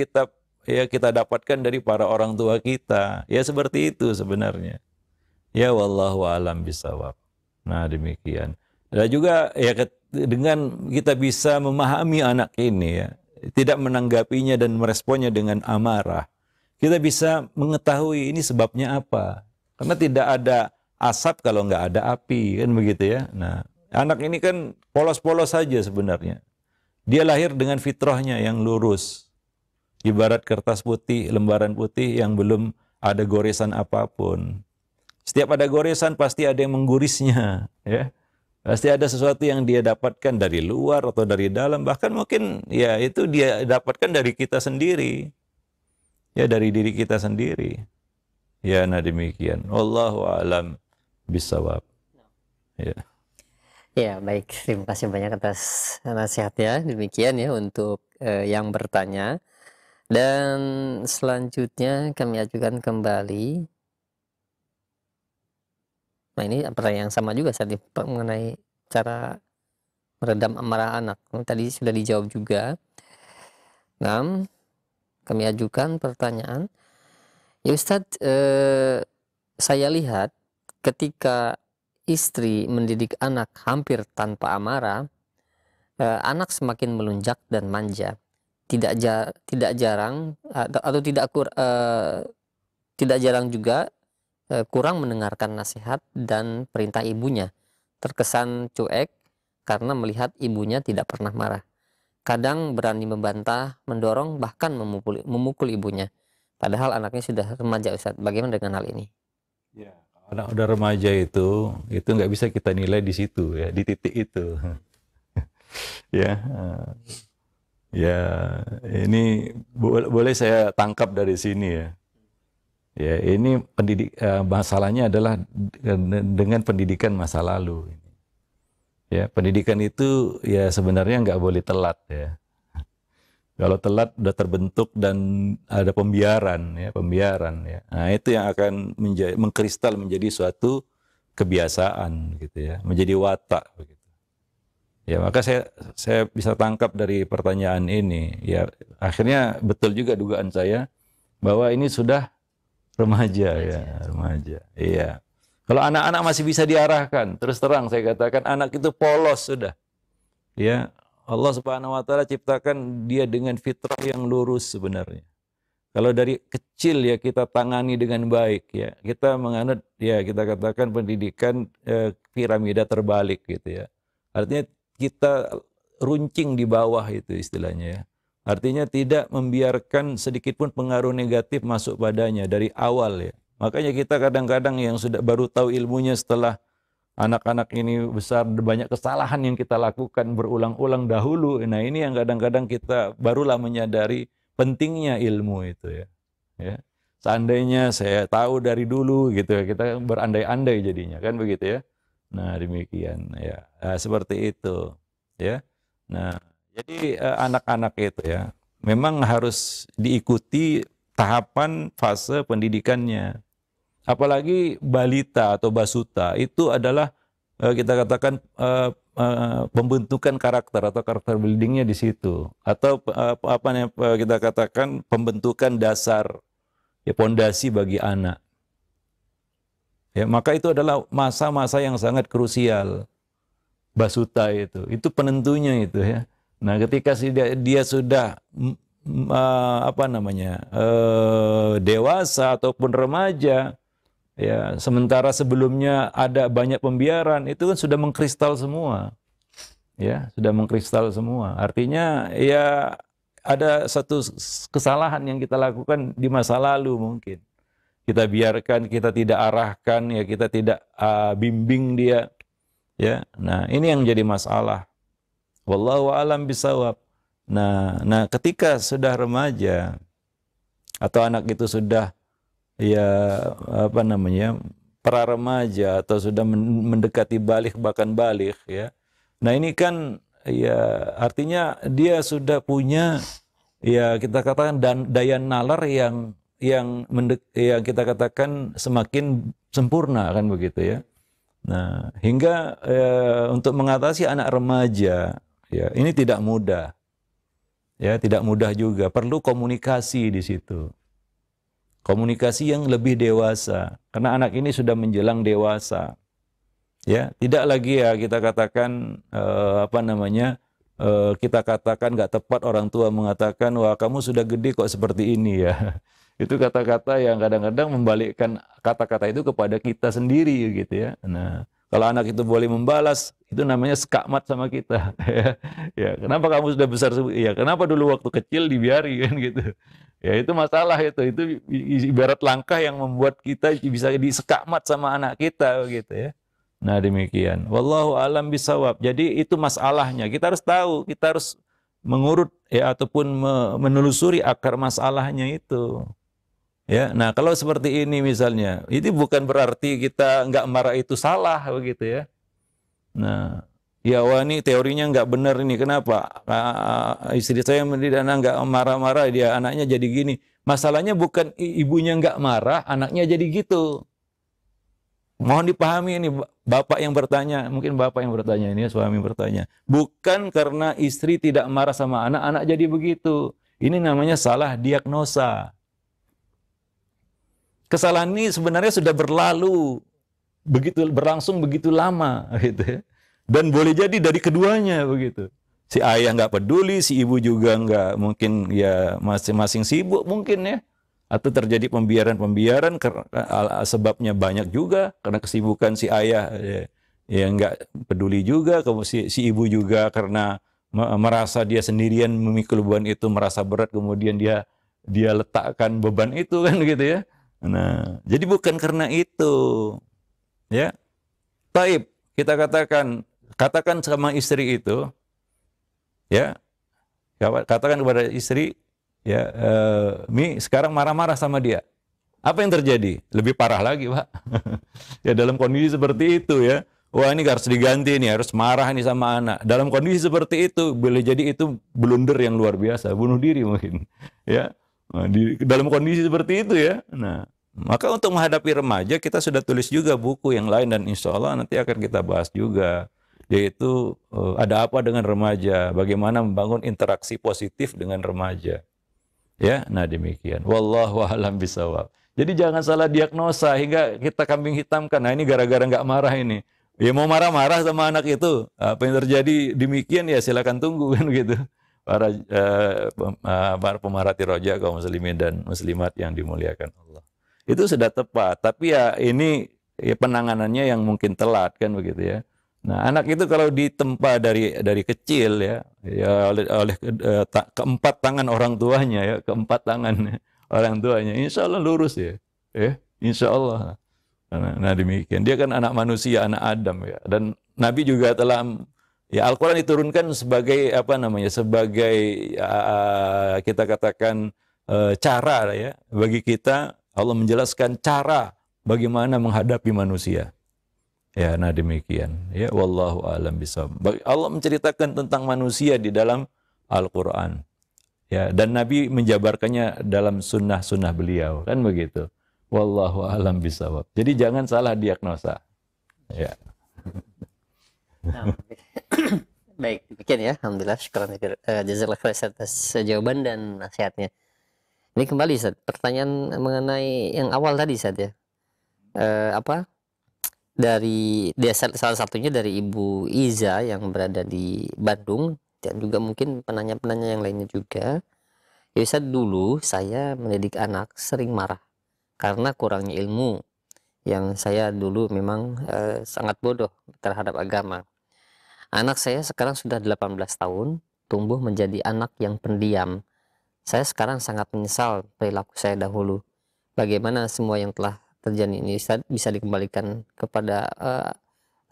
kita dapatkan dari para orang tua kita. Ya seperti itu sebenarnya. Ya wallahu alam bisawab. Nah demikian. Dan juga ya dengan kita bisa memahami anak ini ya, tidak menanggapinya dan meresponnya dengan amarah, kita bisa mengetahui ini sebabnya apa. Karena tidak ada asap kalau nggak ada api, kan begitu ya. Nah anak ini kan polos-polos saja sebenarnya. Dia lahir dengan fitrahnya yang lurus. Ibarat kertas putih, lembaran putih yang belum ada goresan apapun. Setiap ada goresan pasti ada yang menggurisnya, ya. Pasti ada sesuatu yang dia dapatkan dari luar atau dari dalam, bahkan mungkin ya itu dia dapatkan dari kita sendiri. Ya dari diri kita sendiri. Ya nah demikian. Wallahu a'lam bishawab. Ya. Ya, baik. Terima kasih banyak atas nasihatnya. Demikian ya untuk yang bertanya. Dan selanjutnya kami ajukan kembali. Nah, ini pertanyaan yang sama juga tadi mengenai cara meredam amarah anak. Tadi sudah dijawab juga. Nah, kami ajukan pertanyaan. Ya Ustadz, saya lihat ketika istri mendidik anak hampir tanpa amarah, anak semakin melunjak dan manja. Tidak jarang atau tidak jarang juga kurang mendengarkan nasihat dan perintah ibunya. Terkesan cuek karena melihat ibunya tidak pernah marah. Kadang berani membantah, mendorong, bahkan memukul ibunya. Padahal anaknya sudah remaja, Ustadz. Bagaimana dengan hal ini? Ya, anak udah remaja itu nggak bisa kita nilai di situ ya, di titik itu. Ya, ya ini boleh saya tangkap dari sini ya. Ya, ini masalahnya adalah dengan pendidikan masa lalu. Ya, pendidikan itu ya sebenarnya nggak boleh telat ya. Kalau telat udah terbentuk dan ada pembiaran ya. Nah, itu yang akan mengkristal menjadi suatu kebiasaan gitu ya, menjadi watak begitu. Ya, maka saya bisa tangkap dari pertanyaan ini ya, akhirnya betul juga dugaan saya bahwa ini sudah remaja. Iya. Kalau anak-anak masih bisa diarahkan, terus terang saya katakan anak itu polos sudah. Ya, Allah Subhanahu wa taala ciptakan dia dengan fitrah yang lurus sebenarnya. Kalau dari kecil ya kita tangani dengan baik ya. Kita menganut ya kita katakan pendidikan piramida terbalik gitu ya. Artinya kita runcing di bawah itu istilahnya ya. Artinya tidak membiarkan sedikit pun pengaruh negatif masuk padanya dari awal ya. Makanya kita kadang-kadang yang sudah baru tahu ilmunya setelah anak-anak ini besar, banyak kesalahan yang kita lakukan berulang-ulang dahulu. Nah ini yang kadang-kadang kita barulah menyadari pentingnya ilmu itu ya. Ya. Seandainya saya tahu dari dulu gitu ya, kita berandai-andai jadinya kan begitu ya. Nah demikian ya, seperti itu ya. Nah jadi anak-anak itu ya memang harus diikuti tahapan fase pendidikannya. Apalagi balita atau basuta itu adalah kita katakan pembentukan karakter atau karakter buildingnya di situ, atau apa yang kita katakan pembentukan dasar ya, pondasi bagi anak. Ya, maka itu adalah masa-masa yang sangat krusial. Basuta itu penentunya itu ya. Nah, ketika dia sudah apa namanya, dewasa ataupun remaja, ya, sementara sebelumnya ada banyak pembiaran, itu kan sudah mengkristal semua, ya, sudah mengkristal semua. Artinya ya ada satu kesalahan yang kita lakukan di masa lalu mungkin. Kita biarkan, kita tidak arahkan, ya, kita tidak bimbing dia, ya. Nah, ini yang jadi masalah. Wallahu a'lam bisawab. Nah, ketika sudah remaja atau anak itu sudah, ya, apa namanya, pra remaja atau sudah mendekati balik, bahkan balik, ya. Nah, ini kan ya artinya dia sudah punya, ya, kita katakan daya nalar yang kita katakan semakin sempurna, kan begitu, ya. Nah, hingga untuk mengatasi anak remaja, ya, ini tidak mudah. Ya, tidak mudah juga. Perlu komunikasi di situ. Komunikasi yang lebih dewasa. Karena anak ini sudah menjelang dewasa. Ya, tidak lagi, ya, kita katakan apa namanya? Kita katakan nggak tepat orang tua mengatakan, wah, kamu sudah gede kok seperti ini, ya. Itu kata-kata yang kadang-kadang membalikkan kata-kata itu kepada kita sendiri, gitu, ya. Nah, kalau anak itu boleh membalas, itu namanya skakmat sama kita. Ya, kenapa kamu sudah besar? Ya, kenapa dulu waktu kecil dibiari, kan, gitu. Ya, itu masalah itu. Itu ibarat langkah yang membuat kita bisa disekakmat sama anak kita, gitu, ya. Nah, demikian. Wallahu alam bisawab. Jadi itu masalahnya. Kita harus tahu, kita harus mengurut, ya, ataupun menelusuri akar masalahnya itu. Ya, nah, kalau seperti ini misalnya, itu bukan berarti kita nggak marah itu salah, begitu, ya. Nah, ya, wah, ini teorinya nggak benar ini. Kenapa? Istri saya mendidik anak nggak marah-marah, dia anaknya jadi gini. Masalahnya bukan ibunya nggak marah, anaknya jadi gitu. Mohon dipahami ini, bapak yang bertanya, mungkin bapak yang bertanya ini, suami bertanya. Bukan karena istri tidak marah sama anak, anak jadi begitu. Ini namanya salah diagnosa. Kesalahan ini sebenarnya sudah berlangsung begitu lama, gitu, ya. Dan boleh jadi dari keduanya, begitu. Si ayah nggak peduli, si ibu juga nggak, mungkin, ya, masing-masing sibuk mungkin, ya. Atau terjadi pembiaran-pembiaran, sebabnya banyak juga karena kesibukan si ayah, ya nggak peduli juga, kemudian si ibu juga karena merasa dia sendirian memikul beban itu, merasa berat, kemudian dia letakkan beban itu, kan, gitu, ya. Nah, jadi bukan karena itu, ya. Taib, kita katakan sama istri itu, ya, katakan kepada istri, ya, Mi sekarang marah-marah sama dia. Apa yang terjadi? Lebih parah lagi, Pak. Ya, dalam kondisi seperti itu, ya. Wah, ini harus diganti nih, harus marah nih sama anak. Dalam kondisi seperti itu, boleh jadi itu blunder yang luar biasa, bunuh diri mungkin, ya. Nah, dalam kondisi seperti itu, ya. Nah, maka untuk menghadapi remaja kita sudah tulis juga buku yang lain, dan insya Allah nanti akan kita bahas juga, yaitu ada apa dengan remaja, bagaimana membangun interaksi positif dengan remaja. Ya, nah, demikian. Wallahu a'lam bishawab. Jadi jangan salah diagnosa hingga kita kambing hitamkan. Nah, ini gara-gara nggak marah ini. Ya, mau marah-marah sama anak itu, apa yang terjadi demikian, ya, silakan tunggu, kan, gitu. Para pemerhati roja kaum muslimin dan muslimat yang dimuliakan Allah. Itu sudah tepat, tapi ya ini, ya, penanganannya yang mungkin telat, kan, begitu, ya. Nah, anak itu kalau ditempa dari kecil, ya, oleh keempat tangan orang tuanya, ya, keempat tangan orang tuanya, insya Allah lurus, ya, insya Allah. Nah, demikian. Dia kan anak manusia, anak Adam, ya. Dan Nabi juga telah, ya, Al-Quran diturunkan sebagai apa namanya, sebagai kita katakan cara, ya, bagi kita. Allah menjelaskan cara bagaimana menghadapi manusia. Ya, nah, demikian. Ya, wallahu a'lam bishawab. Allah menceritakan tentang manusia di dalam Al-Quran. Ya, dan Nabi menjabarkannya dalam sunnah-sunnah beliau, kan, begitu. Wallahu a'lam bishawab. Jadi jangan salah diagnosa. Ya. Nah, baik, demikian, ya. Alhamdulillah, syukran jazakallahu khairan atas jawaban dan nasihatnya. Ini kembali, Ustaz, pertanyaan mengenai yang awal tadi, Ustaz, ya. Dari dia, salah satunya dari Ibu Iza yang berada di Bandung, dan juga mungkin penanya-penanya yang lainnya juga. Ya Ustaz, dulu saya mendidik anak sering marah karena kurangnya ilmu, yang saya dulu memang sangat bodoh terhadap agama. Anak saya sekarang sudah 18 tahun, tumbuh menjadi anak yang pendiam. Saya sekarang sangat menyesal perilaku saya dahulu. Bagaimana semua yang telah terjadi ini Ustaz bisa dikembalikan kepada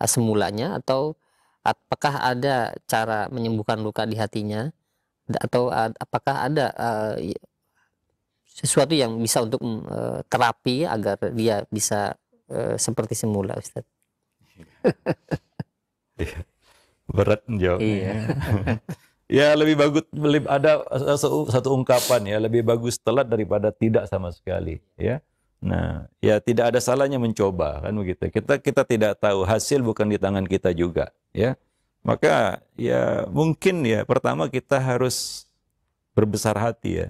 semulanya, atau apakah ada cara menyembuhkan luka di hatinya, atau apakah ada sesuatu yang bisa untuk terapi agar dia bisa seperti semula, Ustaz? Berat jawabnya. Iya. Ya lebih bagus, ada satu ungkapan ya, lebih bagus telat daripada tidak sama sekali ya. Nah, ya tidak ada salahnya mencoba kan begitu. Kita tidak tahu, hasil bukan di tangan kita juga ya. Maka ya mungkin ya pertama kita harus berbesar hati ya.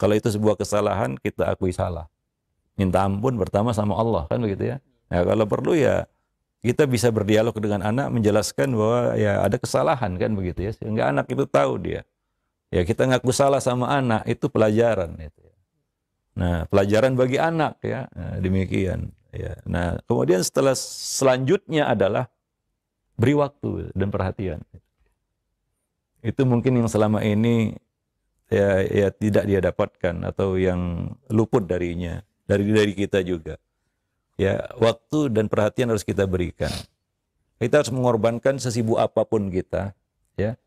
Kalau itu sebuah kesalahan, kita akui salah. Minta ampun pertama sama Allah kan begitu ya. Nah, kalau perlu ya kita bisa berdialog dengan anak, menjelaskan bahwa ya ada kesalahan kan begitu ya, sehingga anak itu tahu dia. Ya kita ngaku salah sama anak itu pelajaran itu. Nah pelajaran bagi anak ya, nah, demikian. Ya. Nah kemudian selanjutnya adalah beri waktu dan perhatian. Itu mungkin yang selama ini ya tidak dia dapatkan atau yang luput darinya, dari kita juga. Ya, waktu dan perhatian harus kita berikan. Kita harus mengorbankan sesibuk apapun kita, ya,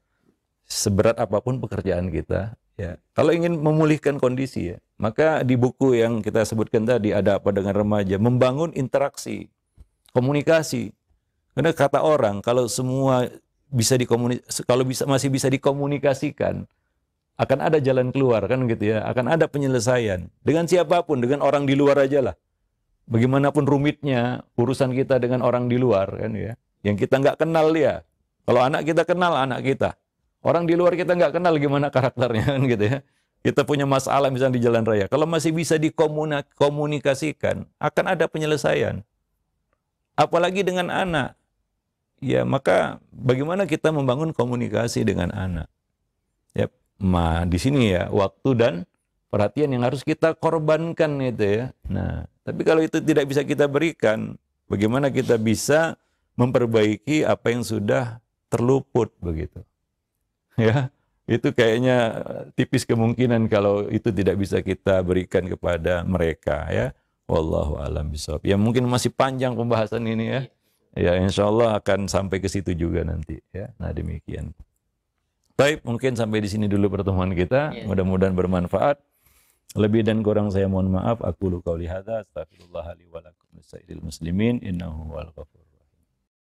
seberat apapun pekerjaan kita. Ya, kalau ingin memulihkan kondisi, ya, maka di buku yang kita sebutkan tadi, Ada Apa Dengan Remaja, membangun interaksi, komunikasi. Karena kata orang, kalau semua bisa masih bisa dikomunikasikan, akan ada jalan keluar kan gitu ya, akan ada penyelesaian dengan siapapun, dengan orang di luar aja lah. Bagaimanapun rumitnya urusan kita dengan orang di luar kan ya, yang kita nggak kenal dia. Kalau anak kita kenal anak kita, orang di luar kita nggak kenal gimana karakternya kan gitu ya. Kita punya masalah misalnya di jalan raya, kalau masih bisa dikomunikasikan, akan ada penyelesaian. Apalagi dengan anak, ya maka bagaimana kita membangun komunikasi dengan anak? Ya, di sini ya waktu dan perhatian yang harus kita korbankan itu ya. Nah, tapi kalau itu tidak bisa kita berikan, bagaimana kita bisa memperbaiki apa yang sudah terluput begitu? Ya, itu kayaknya tipis kemungkinan kalau itu tidak bisa kita berikan kepada mereka ya. Wallahu a'lam bishawab. Ya mungkin masih panjang pembahasan ini ya. Ya insya Allah akan sampai ke situ juga nanti ya. Nah demikian. Baik, mungkin sampai di sini dulu pertemuan kita. Mudah-mudahan bermanfaat. Lebih dan kurang saya mohon maaf. Aku qauli hadza, astaghfirullah li wa lakum lisa'ilil muslimin innahu huwal ghafur.